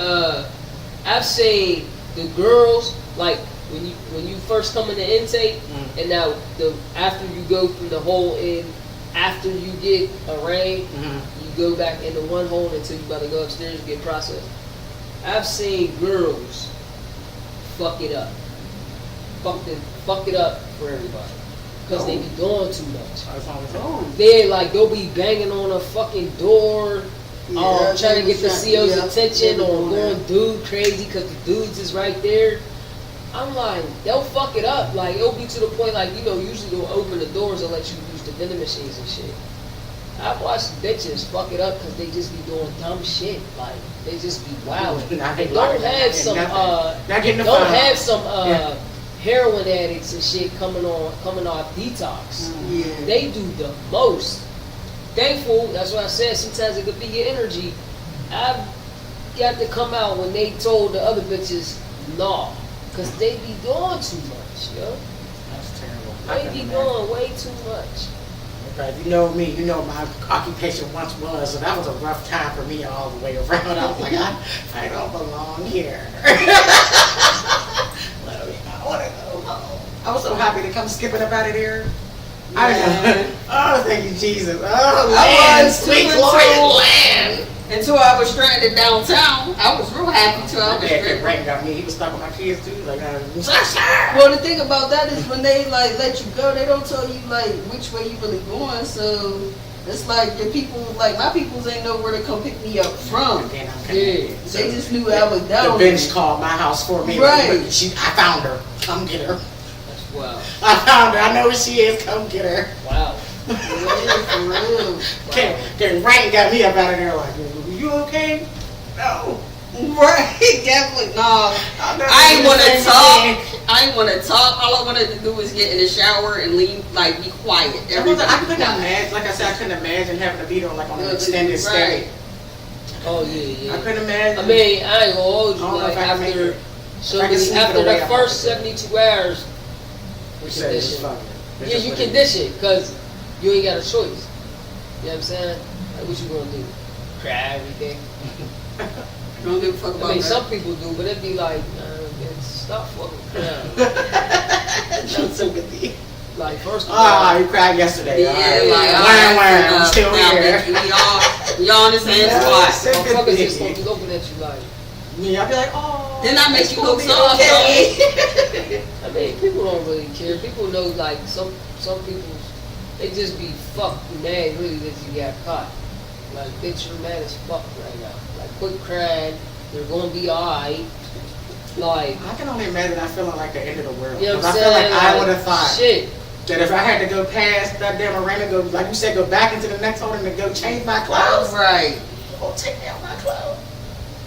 Speaker 3: the girls like when you first come in the intake, and now after you go through the hole in, after you get arraigned, you go back into one hole until you about to go upstairs and get processed. I've seen girls fuck it up, fuck it up for everybody, cause they be doing too much.
Speaker 2: That's all it's on.
Speaker 3: They'll be banging on a fucking door, trying to get the CO's attention, or going dude crazy because the dudes is right there. I'm like, they'll fuck it up. Like, it'll be to the point, like, usually they'll open the doors and let you use the vending machines and shit. I've watched bitches fuck it up because they just be doing dumb shit. Like, they just be wild. They don't have some heroin addicts and shit coming off detox.
Speaker 1: Yeah.
Speaker 3: They do the most. Thankful, that's what I said, sometimes it could be your energy. I've got to come out when they told the other bitches, no. Because they be doing too much, yo.
Speaker 2: That's terrible.
Speaker 3: They be doing way too much.
Speaker 2: Okay, you know me, you know my occupation once was, so that was a rough time for me all the way around. I was like, I don't belong here. I want to go home. I was so happy to come skipping up out of there. I know. Oh, thank you, Jesus. Oh, land, sweet glorious land.
Speaker 1: Until I was stranded downtown, I was real happy till I was
Speaker 2: Yeah,
Speaker 1: stranded.
Speaker 2: Rank got me. He was stuck with my kids too. Like,
Speaker 1: Well, the thing about that is when they like let you go, they don't tell you like which way you really going. So it's like your people, like my peoples, ain't know where to come pick me up from.
Speaker 2: Again, I'm
Speaker 3: Yeah.
Speaker 1: They just knew I was down.
Speaker 2: The bench called my house for me.
Speaker 1: Right.
Speaker 2: I found her. Come get her.
Speaker 3: That's wild.
Speaker 2: I found her. I know where she is. Come get her.
Speaker 3: Wow.
Speaker 1: Yeah, for real.
Speaker 2: Then Rank got me up out of there like, you okay? No.
Speaker 1: Right, definitely. No, I ain't want to talk. All I wanted to do was get in the shower and leave, like, be quiet.
Speaker 2: I couldn't imagine, like I said, I couldn't imagine having to be on like on an extended stay.
Speaker 3: Oh, yeah.
Speaker 2: I couldn't imagine.
Speaker 3: I mean, I ain't gonna hold
Speaker 2: I
Speaker 3: you.
Speaker 2: don't know
Speaker 3: Like,
Speaker 2: if I can make
Speaker 3: after,
Speaker 2: it. I can sleep it
Speaker 3: after
Speaker 2: away,
Speaker 3: the
Speaker 2: I
Speaker 3: first
Speaker 2: might do it.
Speaker 3: 72 hours,
Speaker 2: We said it's fun. It's
Speaker 3: yeah,
Speaker 2: just
Speaker 3: you
Speaker 2: what it is.
Speaker 3: condition, because you ain't got a choice. You know what I'm saying? Like, what you gonna do? Cry every day?
Speaker 1: Don't give a fuck
Speaker 3: I
Speaker 1: about
Speaker 3: mean,
Speaker 1: that.
Speaker 3: some people do, but it'd be like, stop fucking crying.
Speaker 2: No sympathy.
Speaker 3: Like, first of all,
Speaker 2: Ah, you cried yesterday.
Speaker 1: Yeah,
Speaker 2: All
Speaker 1: like,
Speaker 2: right. Wham, I'm still
Speaker 1: now,
Speaker 2: here.
Speaker 1: bitch, we all in the same
Speaker 2: Yeah.
Speaker 1: spot.
Speaker 3: motherfuckers just gonna be looking at you like,
Speaker 2: Me, I'll be like, oh.
Speaker 1: Then I make
Speaker 2: it's
Speaker 1: you
Speaker 2: gonna
Speaker 1: look
Speaker 2: be
Speaker 1: soft,
Speaker 2: okay.
Speaker 3: I mean, people don't really care. People know, like, some people, they just be fucked mad, really, that you got caught. Like, bitch, you're mad as fuck right now. Like, quit crying. You're gonna be alright. Like,
Speaker 2: I can only imagine I feeling like the end of the world.
Speaker 3: you know what
Speaker 2: 'Cause
Speaker 3: I'm
Speaker 2: I feel
Speaker 3: saying?
Speaker 2: like I would have thought
Speaker 3: Shit.
Speaker 2: that if I had to go past that damn arena, go like you said, go back into the next hole and to go change my clothes.
Speaker 1: Right.
Speaker 2: Oh, take down my clothes.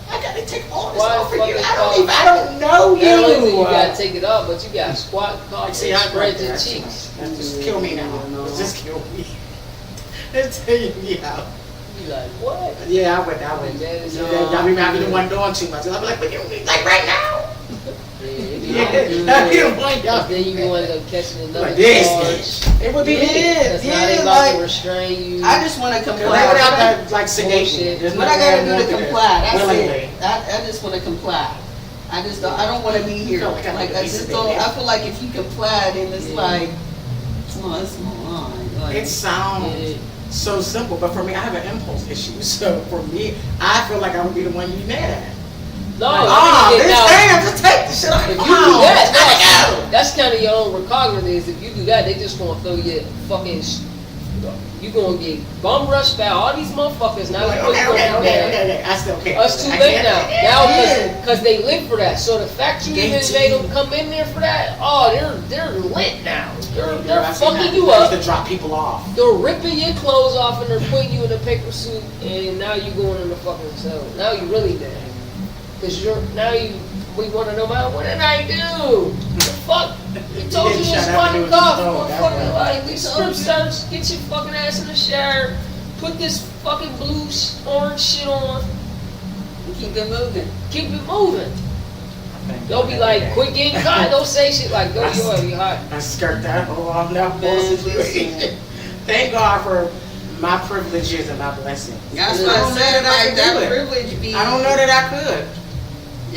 Speaker 2: I gotta take all this
Speaker 3: Why
Speaker 2: off for
Speaker 3: the
Speaker 2: you.
Speaker 3: fuck
Speaker 2: I don't know
Speaker 3: Not only do
Speaker 2: you.
Speaker 3: you gotta take it off, but you gotta squat, cough,
Speaker 2: Like, see,
Speaker 3: and
Speaker 2: I
Speaker 3: spread
Speaker 2: break
Speaker 3: your
Speaker 2: that.
Speaker 3: cheeks.
Speaker 2: That just kill me now.
Speaker 1: No.
Speaker 2: Just kill me. It's taking me out.
Speaker 3: You like, what?
Speaker 2: Yeah, I would.
Speaker 3: That is-
Speaker 2: I mean, I'd be the one doing too much. I'd be like, but you like right now?
Speaker 3: Yeah,
Speaker 2: I'd be the one
Speaker 3: But then you end up catching another
Speaker 2: like this.
Speaker 3: charge.
Speaker 2: It would be me.
Speaker 3: That's how they
Speaker 1: Yeah,
Speaker 3: about to
Speaker 1: like,
Speaker 3: restrain you.
Speaker 1: I just want to
Speaker 2: They would
Speaker 1: comply.
Speaker 2: have to like sedate me.
Speaker 3: Bullshit.
Speaker 2: There's
Speaker 1: What
Speaker 2: no
Speaker 1: I gotta
Speaker 2: way
Speaker 1: do
Speaker 2: I'm
Speaker 1: to
Speaker 2: gonna
Speaker 1: comply, that's
Speaker 2: willingly.
Speaker 1: it. I just want to comply. I don't want to be here.
Speaker 2: Feel like I
Speaker 1: Like,
Speaker 2: need to
Speaker 1: I
Speaker 2: be
Speaker 1: just
Speaker 2: sedated.
Speaker 1: don't, I feel like if you comply, then it's
Speaker 3: Yeah.
Speaker 1: like, oh, that's my line.
Speaker 3: Like,
Speaker 2: It sounds so simple, but for me, I have an impulse issue. So for me, I feel like I would be the one you be mad at.
Speaker 3: no,
Speaker 2: Like,
Speaker 3: I mean,
Speaker 2: this
Speaker 3: now,
Speaker 2: damn, just take the shit out
Speaker 3: if
Speaker 2: of
Speaker 3: you do that,
Speaker 2: my
Speaker 3: no, that's kind of your own recognizance. If you do that, they just gonna throw you fucking. You gonna get bum rushed by all these motherfuckers. Now you
Speaker 2: Okay. I still can't.
Speaker 3: Us too
Speaker 2: I
Speaker 3: late
Speaker 2: can't.
Speaker 3: now. Now, because they live for that. So the fact you
Speaker 2: They
Speaker 3: even
Speaker 2: do.
Speaker 3: made them come in there for that, oh, they're lit now. They're
Speaker 2: I've seen
Speaker 3: fucking
Speaker 2: that.
Speaker 3: you
Speaker 2: They used
Speaker 3: up.
Speaker 2: to drop people off.
Speaker 3: They're ripping your clothes off and they're putting you in a paper suit, and now you going in the fucking cell. Now you really mad. Cause we want to know, man, what did I do? The fuck? We told you
Speaker 2: didn't
Speaker 3: this
Speaker 2: shut up and do
Speaker 3: fucking
Speaker 2: what you
Speaker 3: cough.
Speaker 2: told, that's
Speaker 3: Fucking
Speaker 2: right.
Speaker 3: like, we strip search, get your fucking ass in the shower, put this fucking blue, orange shit on,
Speaker 1: Keep it moving.
Speaker 3: keep it moving. Don't be like, quit getting caught. Don't say shit like, go, you already hot.
Speaker 2: I skirt that whole off that whole
Speaker 1: Man,
Speaker 2: situation.
Speaker 1: listen.
Speaker 2: Thank God for my privileges and my blessings.
Speaker 1: That's
Speaker 2: I
Speaker 1: what I
Speaker 2: don't know
Speaker 1: said,
Speaker 2: that I
Speaker 1: like,
Speaker 2: could
Speaker 1: that
Speaker 2: do it.
Speaker 1: privilege be,
Speaker 2: I don't know that I could.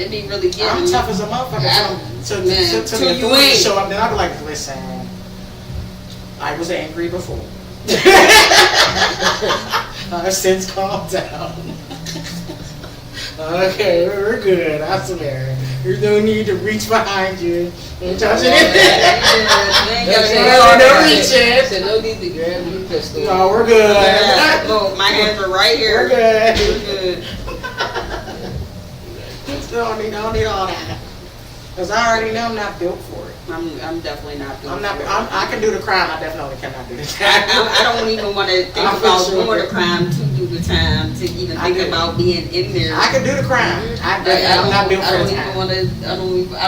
Speaker 1: it be really giving.
Speaker 2: I'm tough as a motherfucker. So
Speaker 1: Man,
Speaker 2: to
Speaker 1: till
Speaker 2: the
Speaker 1: you
Speaker 2: authorities
Speaker 1: ain't.
Speaker 2: show up, then I'll be like, listen, I was angry before. I've since calmed down. Okay, we're good. I swear. There's no need to reach behind you and touch
Speaker 1: Yeah,
Speaker 2: it.
Speaker 1: you ain't gotta
Speaker 2: No,
Speaker 1: do
Speaker 2: no
Speaker 1: all that.
Speaker 2: reach it.
Speaker 3: Said no need to grab your pistol.
Speaker 2: No, we're good.
Speaker 1: Yeah, look, my hands are right here.
Speaker 2: We're good.
Speaker 1: We're good.
Speaker 2: Don't need all that. Because I already know I'm not built for it.
Speaker 1: I'm definitely not doing
Speaker 2: I'm not.
Speaker 1: it.
Speaker 2: I can do the crime. I definitely cannot do the
Speaker 1: I don't even want to think
Speaker 2: I'm
Speaker 1: about
Speaker 2: for sure.
Speaker 1: doing the crime to do the time, to even
Speaker 2: I
Speaker 1: think
Speaker 2: do.
Speaker 1: about being in there.
Speaker 2: I can do the crime. I'm not built for the time.
Speaker 1: I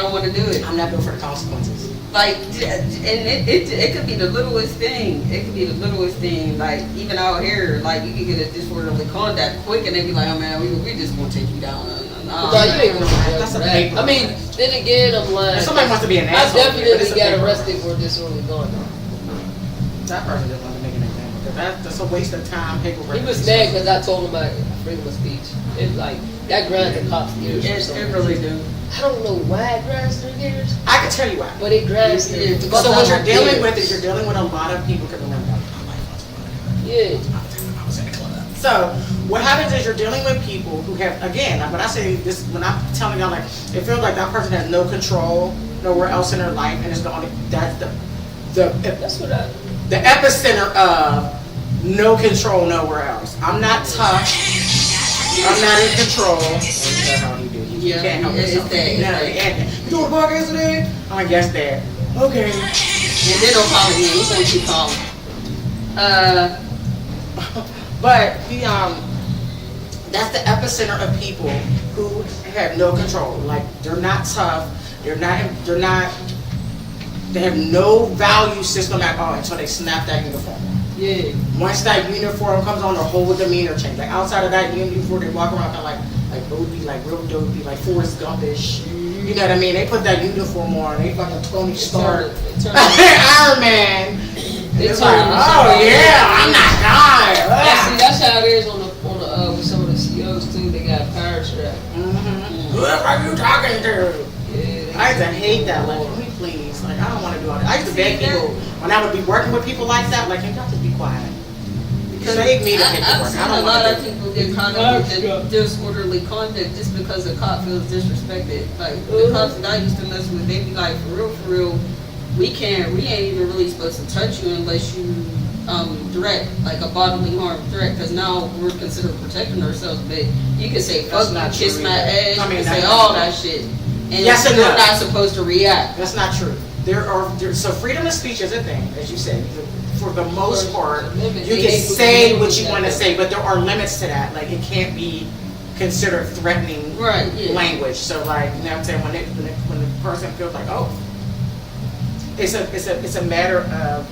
Speaker 1: don't want to do it.
Speaker 2: I'm not built for the consequences.
Speaker 1: Like, and it could be the littlest thing. It could be the littlest thing. Like, even out here, like, you could get a disorderly conduct quick, and they be like, oh man, we just gonna take you down.
Speaker 3: No, you ain't gonna be
Speaker 2: That's a
Speaker 3: that.
Speaker 2: paper.
Speaker 3: I mean, then again, I'm lying.
Speaker 2: If somebody wants to be an
Speaker 3: I
Speaker 2: asshole, but
Speaker 3: definitely
Speaker 2: it's a
Speaker 3: got
Speaker 2: paper.
Speaker 3: arrested for disorderly conduct.
Speaker 2: That person didn't want to make an example. That's a waste of time. Paperwork.
Speaker 3: He was mad because I told him about freedom of speech. It like that grinds the cops' gears. for some
Speaker 1: It
Speaker 3: reason.
Speaker 1: really do.
Speaker 3: I don't know why it grinds their gears,
Speaker 2: I can tell you why.
Speaker 3: but it grinds their
Speaker 1: Yeah,
Speaker 3: because
Speaker 2: So what you're
Speaker 3: I'm
Speaker 2: dealing
Speaker 3: gears.
Speaker 2: with is you're dealing with a lot of people. Because remember,
Speaker 3: Yeah.
Speaker 2: I was in the club. So what happens is you're dealing with people who have, again, when I say this, when I'm telling y'all, like, it feels like that person has no control nowhere else in their life, and it's the only, that's
Speaker 3: That's what I.
Speaker 2: the epicenter of no control nowhere else. I'm not tough. I'm not in control. That's how he do. He
Speaker 1: Yeah,
Speaker 2: can't help
Speaker 1: it's
Speaker 2: himself.
Speaker 1: that,
Speaker 2: No,
Speaker 1: it's that.
Speaker 2: you doing a podcast today? I'm like, yes, Dad. Okay.
Speaker 1: And then they'll call again. We're gonna keep calling.
Speaker 2: But that's the epicenter of people who have no control. Like, they're not tough. They have no value system at all until they snap that uniform on.
Speaker 3: Yeah.
Speaker 2: Once that uniform comes on, their whole demeanor change. Like, outside of that uniform, they walk around kind of like dopey, like real dopey, like Forrest Gumpish. You know what I mean? They put that uniform on, they fucking Tony Stark, Iron Man. It's like, oh yeah, I'm not dying.
Speaker 3: Yeah, see, that's how it is on the with some of the CEOs too. They got power strap.
Speaker 2: Who are you talking to?
Speaker 3: Yeah.
Speaker 2: I used to hate that. Like, can we please? Like, I don't want to do all that. I used to beg people when I would be working with people like that. Like, can y'all just be quiet? Save me the
Speaker 1: I've
Speaker 2: paperwork.
Speaker 1: seen
Speaker 2: I
Speaker 1: a
Speaker 2: don't
Speaker 1: lot
Speaker 2: want
Speaker 1: of
Speaker 2: to do it.
Speaker 1: people get caught up with disorderly conduct just because the cop feels disrespected. Like, the cops that I used to mess with, they be like, for real, we ain't even really supposed to touch you unless you threat, like a bodily harm threat, because now we're considered protecting ourselves. But you can say
Speaker 2: That's
Speaker 1: fuck
Speaker 2: not
Speaker 1: me, kiss
Speaker 2: true
Speaker 1: my
Speaker 2: either.
Speaker 1: ass,
Speaker 2: I mean,
Speaker 1: you can say
Speaker 2: that's
Speaker 1: all
Speaker 2: not
Speaker 1: that shit, and
Speaker 2: Yes and
Speaker 1: you're
Speaker 2: no.
Speaker 1: not supposed to react.
Speaker 2: That's not true. So freedom of speech is a thing, as you said. For the most part, you can say what you want to say, but there are limits to that. Like, it can't be considered threatening
Speaker 1: Right, yeah.
Speaker 2: language. So, like, you know what I'm saying, when the person feels like, oh, it's a matter of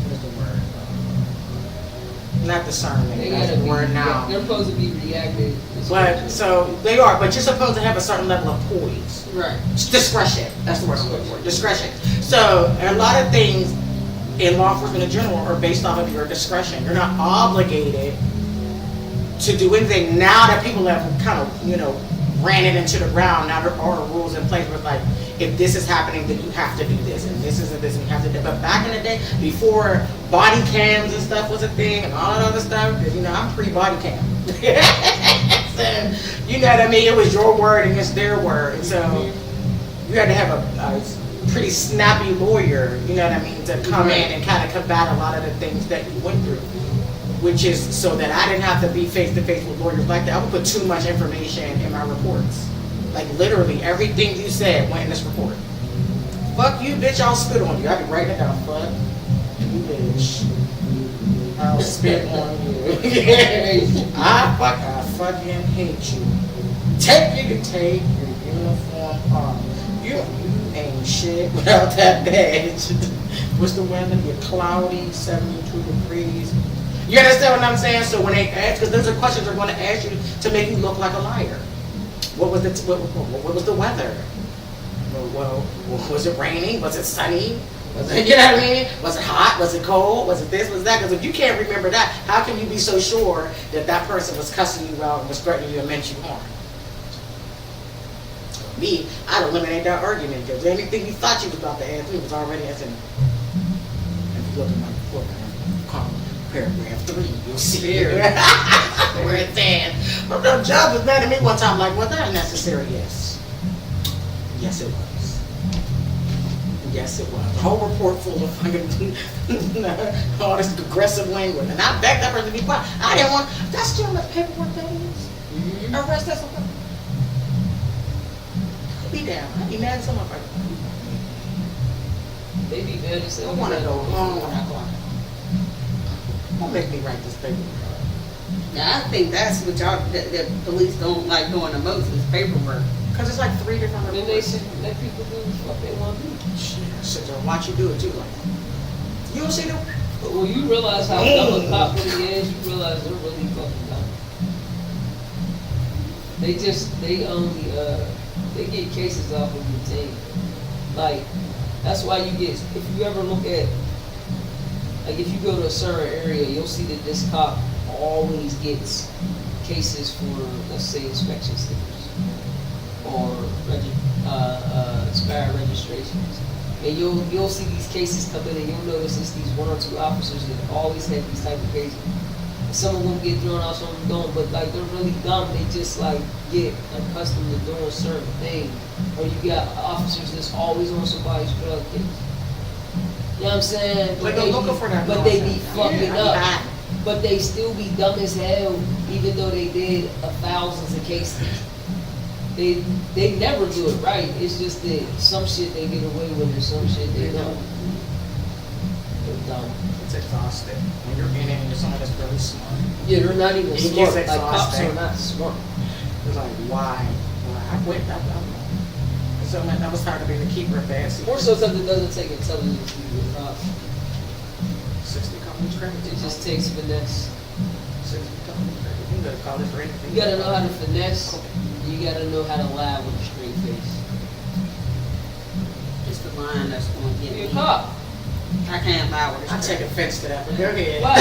Speaker 2: what is the word? Not discernment.
Speaker 3: They
Speaker 2: That's
Speaker 3: gotta
Speaker 2: the
Speaker 3: be.
Speaker 2: word now.
Speaker 3: They're supposed to be reactive.
Speaker 2: But so they are, but you're supposed to have a certain level of poise.
Speaker 1: Right.
Speaker 2: Discretion. That's the word I'm looking for. Discretion. So a lot of things in law enforcement in general are based off of your discretion. You're not obligated to do anything. Now that people have kind of, ran it into the ground. Now there are rules in place with like, if this is happening, then you have to do this, and this isn't this, and you have to do. But back in the day, before body cams and stuff was a thing, and all that other stuff, because you know I'm pre-body cam. So, you know what I mean? It was your word against their word, and so you had to have a pretty snappy lawyer, you know what I mean, to come in and kind of combat a lot of the things that you went through. Which is so that I didn't have to be face to face with lawyers like that. I would put too much information in my reports. Like literally everything you said went in this report. Fuck you, bitch, I'll spit on you. I'd be writing it down. Fuck you, bitch. I'll spit on you. I fucking hate you. Take your uniform off. You ain't shit without that badge. What's the weather? You're cloudy, 72 degrees. You understand what I'm saying? So when they ask, because those are questions they're going to ask you to make you look like a liar. What was what was the weather? Well, was it raining? Was it sunny? Was it, you know what I mean? Was it hot? Was it cold? Was it this? Was that? Because if you can't remember that, how can you be so sure that that person was cussing you out and was threatening you and meant you harm? Me, I'd eliminate that argument because anything you thought you was about to ask me was already answered. If you look at my book, paragraph 3, you'll see here where it's saying, but the judge was mad at me one time, like, was that necessary? Yes. Yes, it was. Yes, it was. The whole report full of fucking all this aggressive language. And I begged that person to be quiet. I didn't want, that's still the paperwork that is. Arrest that something. Be down. I'd be mad at someone.
Speaker 3: They be mad as hell.
Speaker 2: I want to go home when I clock. Don't make me write this paper.
Speaker 1: Yeah, I think that's what y'all, the police don't like doing the most is paperwork.
Speaker 2: Because it's like 3 different
Speaker 3: Then they
Speaker 2: reports.
Speaker 3: should let people do what they want to do.
Speaker 2: Shit, sit there and watch you do it too. Like, you don't see them?
Speaker 3: But when you realize how dumb a cop really is, you realize they're really fucking dumb. They only, they get cases off of routine. Like, that's why you get, if you ever look at, like if you go to a certain area, you'll see that this cop always gets cases for, let's say, inspection stickers or expired registrations. And you'll see these cases come in and you'll notice it's these 1 or 2 officers that always have these type of cases. Some of them get thrown out, some of them don't, but like they're really dumb. They just like get accustomed to doing certain things. Or you got officers that's always on somebody's drug case. You know what I'm saying?
Speaker 2: Like they're looking for that.
Speaker 3: But they be fucking up.
Speaker 2: Yeah,
Speaker 3: But they still be dumb as hell, even though they did thousands of cases. They never do it right. It's just that some shit they get away with and some shit they don't. They're dumb.
Speaker 2: it's exhausting. When you're in it and you're someone that's really smart.
Speaker 3: Yeah, they're not even
Speaker 2: It
Speaker 3: smart.
Speaker 2: gets
Speaker 3: Like cops
Speaker 2: exhausting.
Speaker 3: are not smart.
Speaker 2: It's like, why? I quit. I don't know. So man, I was tired of being a keeper of bad secrets.
Speaker 3: More so because it doesn't take intelligence to be a cop.
Speaker 2: 60 companies credit.
Speaker 3: It just takes finesse.
Speaker 2: 60 companies credit. You can go to college for anything.
Speaker 3: You gotta know how to finesse. You gotta know how to lie with a straight face.
Speaker 1: It's the line that's going to get
Speaker 3: You're a
Speaker 1: me.
Speaker 3: cop.
Speaker 1: I can't lie with
Speaker 2: I
Speaker 1: a
Speaker 2: take
Speaker 1: straight.
Speaker 2: offense to that, but go ahead.
Speaker 3: Why?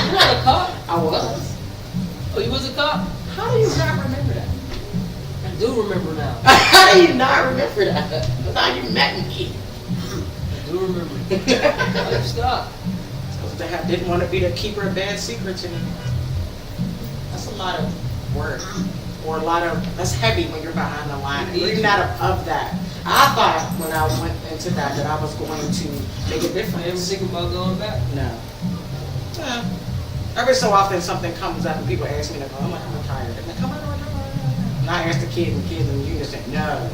Speaker 3: You're not a cop.
Speaker 2: I was.
Speaker 3: Oh, you was a cop?
Speaker 2: How do you not remember that?
Speaker 3: I do remember now.
Speaker 2: How do you not remember that? Now you met me.
Speaker 3: I do remember. Why you stop?
Speaker 2: Because I didn't want to be the keeper of bad secrets, and that's a lot of work. Or a lot of, that's heavy when you're behind the line. And you're not of that. I thought when I went into that I was going to make a
Speaker 3: I ever
Speaker 2: difference.
Speaker 3: think about going back?
Speaker 2: No. Every so often something comes up and people ask me, like, oh, I'm retired. And they come on. And I ask the kids and you just say, no.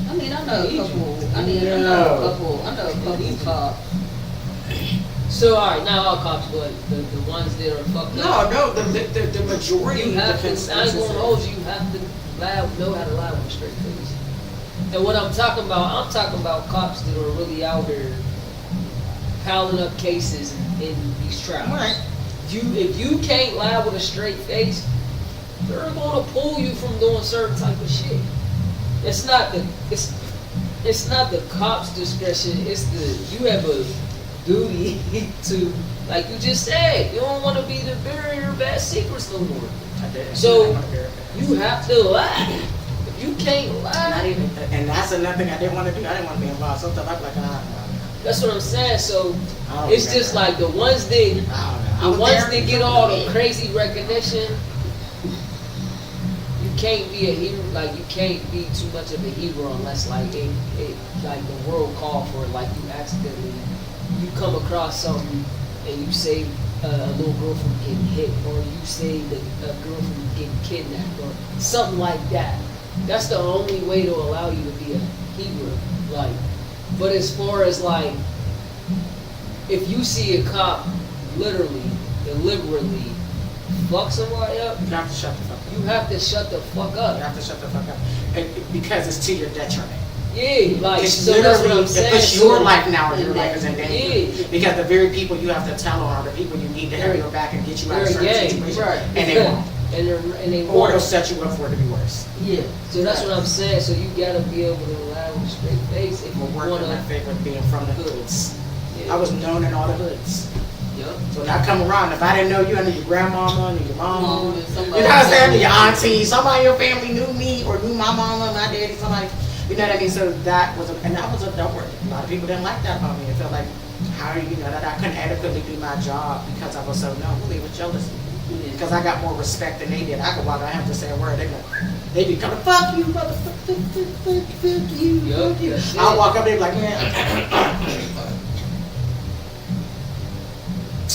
Speaker 1: I mean, I know a couple. I know a couple cops.
Speaker 3: So, alright, not all cops, but the ones that are fucked up.
Speaker 2: No, the majority
Speaker 3: You
Speaker 2: of
Speaker 3: have
Speaker 2: the
Speaker 3: to, I ain't gonna hold you, you have to know how to lie with a straight face. And what I'm talking about cops that are really out there piling up cases in these trials.
Speaker 2: Right.
Speaker 3: If you can't lie with a straight face, they're gonna pull you from doing certain type of shit. It's not the cops' discretion, you have duty to, like you just said, you don't want to be the bearer of bad secrets no more.
Speaker 2: I did.
Speaker 3: So,
Speaker 2: I did.
Speaker 3: You have to lie. If you can't
Speaker 2: Not
Speaker 3: lie,
Speaker 2: even, and that's another thing I didn't want to do. I didn't want to be involved. Sometimes I'm like,
Speaker 3: that's what I'm saying. So
Speaker 2: I don't
Speaker 3: it's just
Speaker 2: remember.
Speaker 3: like the ones that
Speaker 2: I don't know. I
Speaker 3: the
Speaker 2: was
Speaker 3: ones
Speaker 2: there.
Speaker 3: that get all the crazy recognition. You can't be a hero. Like you can't be too much of a hero unless like it like the world call for it. Like you accidentally you come across something and you save a little girl from getting hit, or you save a girl from getting kidnapped, or something like that. That's the only way to allow you to be a hero. Like, but as far as like, if you see a cop literally, deliberately fuck somebody up,
Speaker 2: You have to shut the fuck up.
Speaker 3: you have to shut the fuck
Speaker 2: You
Speaker 3: up.
Speaker 2: have to shut the fuck up. And because it's to your detriment.
Speaker 3: Yeah, like
Speaker 2: It's
Speaker 3: so that's what
Speaker 2: literally,
Speaker 3: I'm saying.
Speaker 2: it puts
Speaker 3: So-
Speaker 2: your life now or your life is in danger.
Speaker 3: Yeah.
Speaker 2: Because the very people you have to tell on are the people you need to have your back and get you out of
Speaker 3: They're
Speaker 2: certain
Speaker 3: gang,
Speaker 2: situations.
Speaker 3: right?
Speaker 2: And they won't.
Speaker 3: and they
Speaker 2: Or they'll
Speaker 3: won't.
Speaker 2: set you up for it to be worse.
Speaker 3: Yeah. So that's what I'm saying. So you gotta be able to lie with a straight face if you
Speaker 2: I'm working
Speaker 3: wanna.
Speaker 2: my favorite being from the hoods.
Speaker 3: Yeah.
Speaker 2: I was known in all the hoods.
Speaker 3: Yup.
Speaker 2: So when I come around, if I didn't know you, I knew your grandmama, I knew your mama.
Speaker 1: Mom,
Speaker 2: You
Speaker 1: somebody-
Speaker 2: know what I'm saying? Your auntie, somebody in your family knew me or knew my mama, my daddy, somebody. You know what I mean? So that was, and that was a don't worry. A lot of people didn't like that about me. It felt like, how do you know that I couldn't adequately do my job because I was so known. Really, was jealousy. Because I got more respect than they did. I could walk, I have to say a word. They be coming, fuck you, motherfucker, fuck you,
Speaker 3: Yup,
Speaker 2: fuck you.
Speaker 3: that's it.
Speaker 2: I'll walk up there like, man, I'm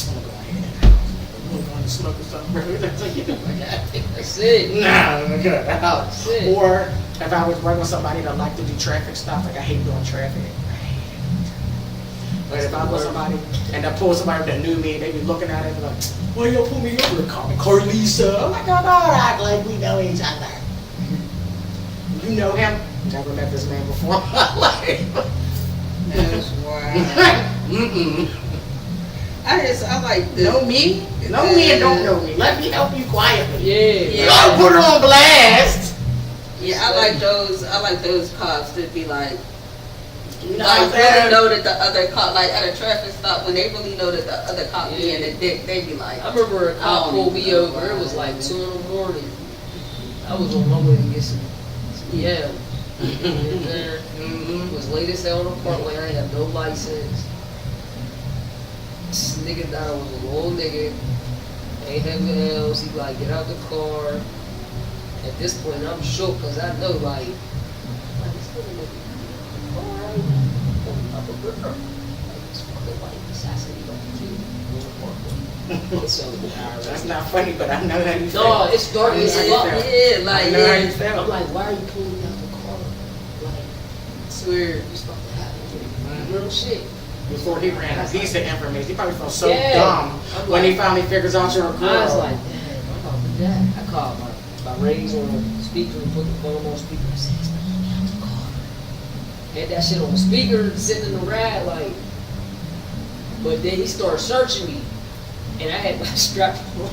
Speaker 2: gonna go ahead. I'm going to smoke or something. That's like, you know, like,
Speaker 3: That's it.
Speaker 2: no, I'm good.
Speaker 3: That's it.
Speaker 2: Or if I was working with somebody that liked to do traffic stuff, like I hate doing traffic. But if I was somebody and I pulled somebody that knew me, they be looking at it and like, why you pull me over? Call me Carlisa. I'm like, oh, all right, like we know each other. You know him? Never met this man before in my life.
Speaker 1: That's wild.
Speaker 2: Mm-mm.
Speaker 1: I like this.
Speaker 2: Know me? Know me and don't know me. Let me help you quietly.
Speaker 3: Yeah.
Speaker 2: You don't put her on blast.
Speaker 1: Yeah, I like those cops that be like,
Speaker 2: You know
Speaker 1: like
Speaker 2: what I'm saying?
Speaker 1: really know that the other cop, like at a traffic stop, when they really know that the other cop
Speaker 3: Yeah.
Speaker 1: being a dick, they be like,
Speaker 3: I remember a cop
Speaker 1: Oh,
Speaker 3: pulled me
Speaker 1: no.
Speaker 3: over. It was like 2 in the morning. I was on my way to get some yam. It
Speaker 2: Mhm.
Speaker 3: was late as hell on the parkway. I had no license. This nigga thought I was a little nigga. Ain't having else. He like, get out the car. At this point, I'm shook because I know like this nigga alright. I'm a girl. Like this fucking white assassin about to kill me on the parkway. So
Speaker 2: That's not funny, but I know how you feel.
Speaker 3: no, it's dark as
Speaker 2: I know how
Speaker 3: fuck.
Speaker 2: you feel.
Speaker 1: yeah, like
Speaker 2: I know how you
Speaker 1: yeah,
Speaker 2: feel.
Speaker 3: I'm like, why are you pulling me out the car? Like,
Speaker 1: swear.
Speaker 3: what's about to happen? Real shit.
Speaker 2: Before he ran a piece of information, he probably felt so
Speaker 3: Yeah.
Speaker 2: dumb
Speaker 3: I'm
Speaker 2: when he
Speaker 3: like-
Speaker 2: finally figures out you're a girl.
Speaker 3: I was like, damn, I'm about to do that. I called my raise on the speaker and put the phone on speaker. I said, "It's not me out the car." Had that shit on the speaker, sitting in the rad, like. But then he started searching me, and I had my strap on.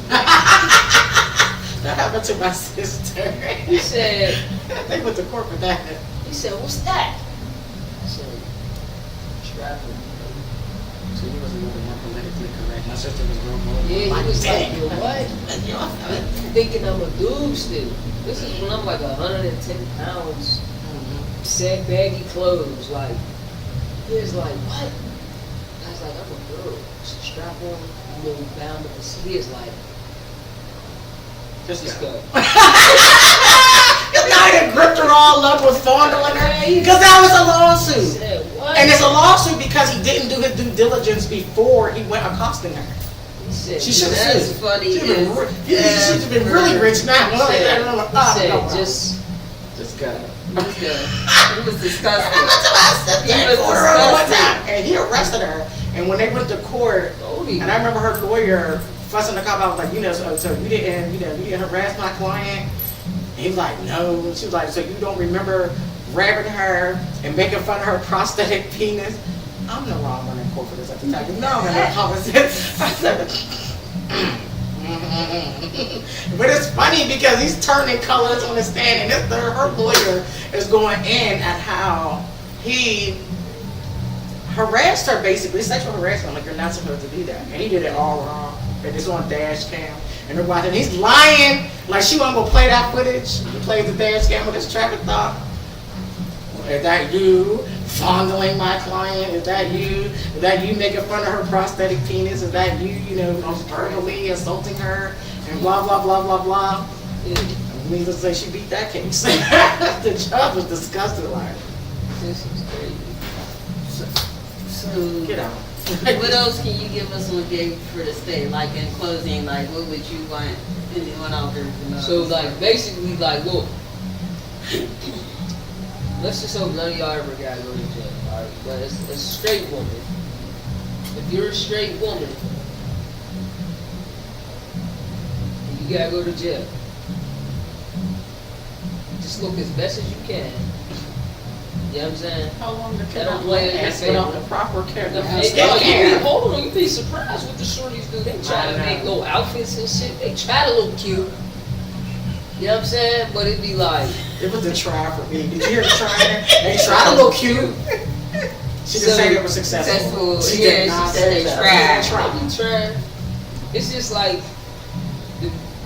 Speaker 2: That happened to my sister.
Speaker 3: He said,
Speaker 2: They went to court with that.
Speaker 3: "What's that?" I said, strap on.
Speaker 2: So he wasn't really more politically correct. My sister was real bold.
Speaker 3: Yeah, he was like,
Speaker 2: dang.
Speaker 3: "Yo, what?" Thinking I'm a dude still. This is when I'm like 110 pounds, set baggy clothes. Like, he was like, "What?" I was like, "I'm a girl." Strap on, you know, bound to the seat. He is like,
Speaker 2: Just
Speaker 3: "Let's
Speaker 2: go.
Speaker 3: go."
Speaker 2: Because now he gripped her all up, was fondling her. Because that was a
Speaker 3: He
Speaker 2: lawsuit.
Speaker 3: said, "What?"
Speaker 2: And it's a lawsuit because he didn't do his due diligence before he went accosting her.
Speaker 3: He said,
Speaker 2: She should have
Speaker 1: That's
Speaker 2: sued.
Speaker 1: funny.
Speaker 2: She'd been,
Speaker 1: is-
Speaker 2: she's been really rich now.
Speaker 3: He said, just
Speaker 2: go.
Speaker 1: Just go. It was disgusting.
Speaker 2: He
Speaker 1: He was disgusting.
Speaker 2: And he arrested her. And when they went to court,
Speaker 3: Odie.
Speaker 2: and I remember her lawyer fussing the cop out like, you know, so you didn't harass my client. And he was like, no. She was like, so you don't remember grabbing her and making fun of her prosthetic penis? I'm the wrong one in court for this at the time. No, I'm in conversation. I said, but it's funny because he's turning colors on the stand, and her lawyer is going in at how harassed her basically, sexual harassment, like you're not supposed to do that. And he did it all wrong. And it's on dash cam. And they're watching, he's lying, like she wasn't gonna play that footage. He plays the dash cam with his traffic stop. Is that you fondling my client? Is that you? Is that you making fun of her prosthetic penis? Is that you, verbally assaulting her? And blah, blah, blah, blah, blah.
Speaker 3: Yeah.
Speaker 2: Needless to say, she beat that case. The judge was disgusted, like,
Speaker 3: This is crazy.
Speaker 1: So,
Speaker 2: get out.
Speaker 1: what else can you give us on gay for the state? Like in closing, like what would you want anyone out there to know?
Speaker 3: So like basically like look, let's just hope none of y'all ever gotta go to jail, alright? But as a straight woman, if you're a straight woman and you gotta go to jail, just look as best as you can. You know what I'm saying?
Speaker 2: How long
Speaker 3: That don't play in your
Speaker 2: without
Speaker 3: favor.
Speaker 2: the proper care?
Speaker 3: Hold on, you be surprised what the shorties do. They try to make little outfits and shit. They try to look cute. You know what I'm saying? But it be like,
Speaker 2: It was a try for me. Did you hear the trying? They tried to look cute. She didn't say they were successful. She
Speaker 1: Yeah,
Speaker 2: did not
Speaker 1: she said
Speaker 2: say
Speaker 1: they
Speaker 2: that.
Speaker 1: tried.
Speaker 2: They
Speaker 3: I be trying. It's just like,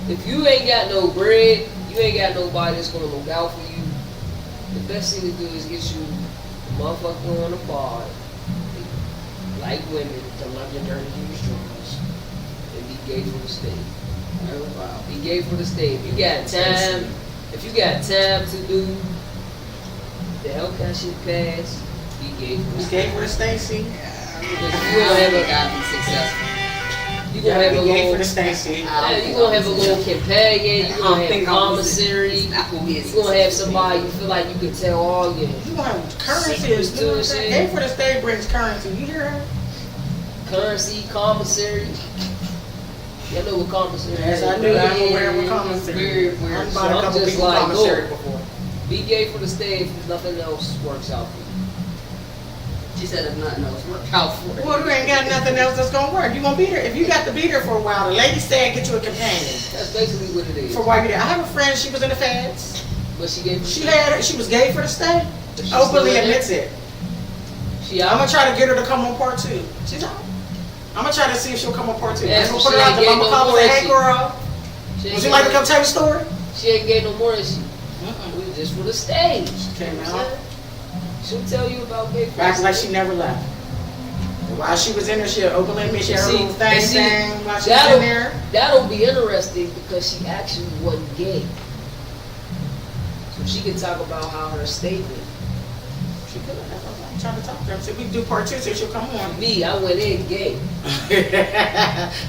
Speaker 3: if you ain't got no bread, you ain't got nobody that's gonna look out for you. The best thing to do is get you a motherfucker on a bar, like women, to love your dirty huge drawers, and be gay for the state.
Speaker 1: Oh, wow.
Speaker 3: Be gay for the state. If you got time, to do the Hellcat shit pass, be gay for the
Speaker 2: You
Speaker 3: state.
Speaker 2: gave her to Stacy.
Speaker 3: Because you gonna have a
Speaker 1: Gotta be successful.
Speaker 3: You gonna have a
Speaker 2: You gave
Speaker 3: little,
Speaker 2: for the Stacy.
Speaker 3: yeah, you gonna have a little companion. You gonna have commissary.
Speaker 1: It's not gonna be
Speaker 3: You gonna have somebody you feel like you can tell all your
Speaker 2: You gonna have currency.
Speaker 3: Secrets
Speaker 2: You
Speaker 3: to
Speaker 2: know
Speaker 3: it,
Speaker 2: what I'm saying?
Speaker 3: shit.
Speaker 2: Gave for the state brings currency. You hear her?
Speaker 3: currency, commissary. Y'all know what commissary
Speaker 2: Yes,
Speaker 3: is?
Speaker 2: I knew. I'm aware of
Speaker 1: Very
Speaker 2: commissary.
Speaker 1: weird.
Speaker 2: I've
Speaker 3: So
Speaker 2: bought a
Speaker 3: I'm
Speaker 2: couple
Speaker 3: just
Speaker 2: people
Speaker 3: like,
Speaker 2: commissary
Speaker 3: look.
Speaker 2: before.
Speaker 3: Be gay for the state if nothing else works out for you.
Speaker 1: She said if nothing else worked out for her.
Speaker 2: Well, you ain't got nothing else that's gonna work. You gonna be there. If you got to be there for a while, the lady said get you a companion.
Speaker 3: That's basically what it is.
Speaker 2: For why you there. I have a friend, she was in the feds.
Speaker 3: But she gave
Speaker 2: She was gay for the state.
Speaker 3: But she's
Speaker 2: Openly
Speaker 3: still in
Speaker 2: admits it.
Speaker 3: She
Speaker 2: I'm
Speaker 3: out.
Speaker 2: gonna try to get her to come on part 2. She's out. I'm gonna try to see if she'll come on part 2.
Speaker 3: Yeah,
Speaker 2: I'm gonna
Speaker 3: so
Speaker 2: put her
Speaker 3: she
Speaker 2: out
Speaker 3: ain't
Speaker 2: there.
Speaker 3: gay
Speaker 2: I'm gonna
Speaker 3: no
Speaker 2: call her
Speaker 3: more,
Speaker 2: and
Speaker 3: is
Speaker 2: say,
Speaker 3: she?
Speaker 2: hey girl,
Speaker 3: She ain't
Speaker 2: would you
Speaker 3: gay
Speaker 2: like to
Speaker 3: no-
Speaker 2: come tell your story?
Speaker 3: She ain't gay no more, is she? It was just for the stage.
Speaker 2: Came
Speaker 3: You know what I'm
Speaker 2: out.
Speaker 3: saying? She'll tell you about gay
Speaker 2: Acts like
Speaker 3: friends.
Speaker 2: she never left. While she was in there, she openly admit she had her
Speaker 3: See,
Speaker 2: little thing
Speaker 3: and see,
Speaker 2: while she was in there.
Speaker 3: That'll be interesting because she actually wasn't gay. So she can talk about how her statement.
Speaker 2: She could have. That's what I'm trying to talk to her. So we can do part 2 so she'll come on.
Speaker 3: Me, I went in gay.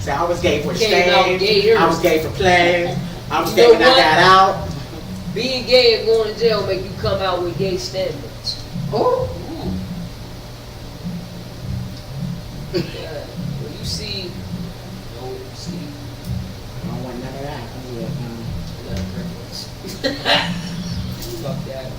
Speaker 2: So I was gay for
Speaker 3: Came out
Speaker 2: stage.
Speaker 3: gayer.
Speaker 2: I was gay for play. I was
Speaker 3: You
Speaker 2: gay
Speaker 3: know
Speaker 2: when I
Speaker 3: what?
Speaker 2: got out.
Speaker 3: Being gay and going to jail make you come out with gay standards.
Speaker 2: Oh.
Speaker 3: Yeah. When you see, see,
Speaker 2: I don't want none of that. I'm good.
Speaker 3: you got a preference. Fuck that.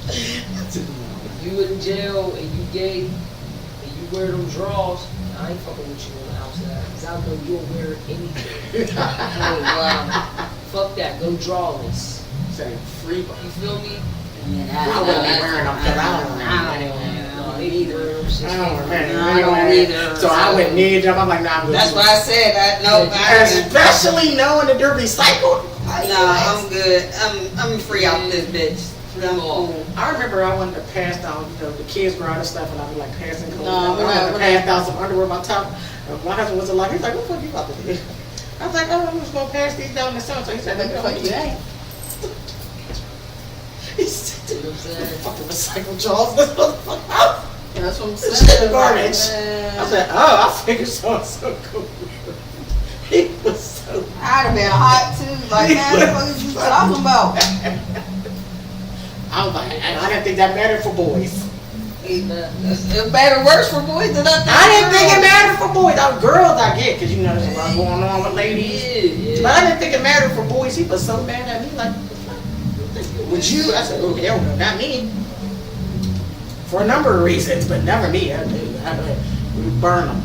Speaker 3: If you in jail and you gay and you wear them drawers, I ain't fucking with you on the outside. Cause I know you'll wear anything. Oh, wow. Fuck that, go drawless.
Speaker 2: Say free.
Speaker 3: You feel me?
Speaker 2: I wouldn't be wearing them because I don't wear them.
Speaker 3: No, they need wear them shit.
Speaker 2: I don't wear them.
Speaker 1: I don't either.
Speaker 2: So I wouldn't need them. I'm like, nah, I'm good.
Speaker 1: That's why I said that. No,
Speaker 2: Especially knowing that they're recycled.
Speaker 1: No, I'm good. I'm free out this bitch. I'm cool.
Speaker 2: I remember I wanted to pass down, the kids were out and stuff, and I'd be like passing clothes.
Speaker 1: No,
Speaker 2: I
Speaker 1: we're
Speaker 2: wanted to
Speaker 1: not-
Speaker 2: pass down some underwear on my top. My husband was like, he's like, what the fuck you about to do? I was like, oh, I'm just gonna pass these down the sun. So he said, what the fuck you ain't? He said,
Speaker 3: You know what I'm saying?
Speaker 2: fucking recycle jaws, this motherfucker out.
Speaker 1: That's what I'm
Speaker 2: This
Speaker 1: saying.
Speaker 2: shit garbage. I said, oh, I figured so cool. He was so.
Speaker 1: I'd have been hot too. Like, man, what the fuck is you talking about?
Speaker 2: I was like, and I didn't think that mattered for boys.
Speaker 1: It better worse for boys than I
Speaker 2: I didn't think it mattered for boys. Now, girls I get, because you know there's a lot going on with ladies. But I didn't think it mattered for boys. He was so mad at me, like, would you? I said, oh, hell no, not me. For a number of reasons, but never me. We burn them.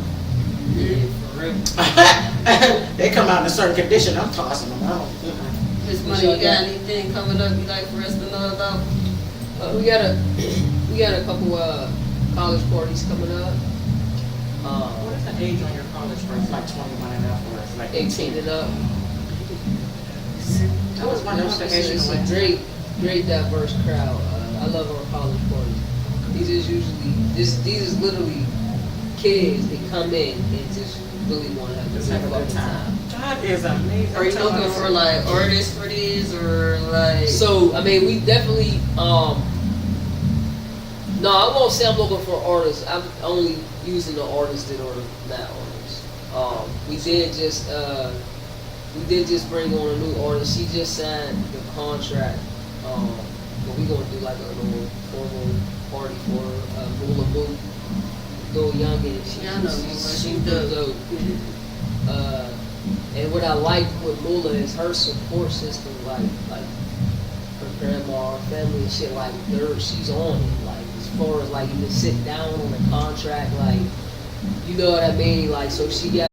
Speaker 3: Yeah, for real.
Speaker 2: They come out in a certain condition, I'm tossing them out.
Speaker 1: Miss Money, you got anything coming up you'd like for us to know about?
Speaker 3: We got a couple college parties coming up.
Speaker 2: What is the age on your college for? It's like 21 and up, or it's like
Speaker 3: 18 and up.
Speaker 2: I was wondering what the age
Speaker 3: It's a
Speaker 2: was.
Speaker 3: great diverse crowd. I love our college parties. These is literally kids. They come in and just really want to have
Speaker 2: Just have a good
Speaker 3: fucking
Speaker 2: time. That is amazing.
Speaker 1: Are you looking for like artists for these or like?
Speaker 3: So, I mean, we definitely, no, I won't say I'm looking for artists. I'm only using the artists that are not artists. We did just bring on a new artist. She just signed the contract. But we gonna do like a little formal party for Mula Moo, little youngin.
Speaker 1: Yeah, I know Mula.
Speaker 3: She's
Speaker 1: She
Speaker 3: super
Speaker 1: dope.
Speaker 3: dope. And what I like with Mula is her support system, like her grandma, her family and shit, like she's on it. Like as far as like even sit down on the contract, like you know what I mean? Like so she got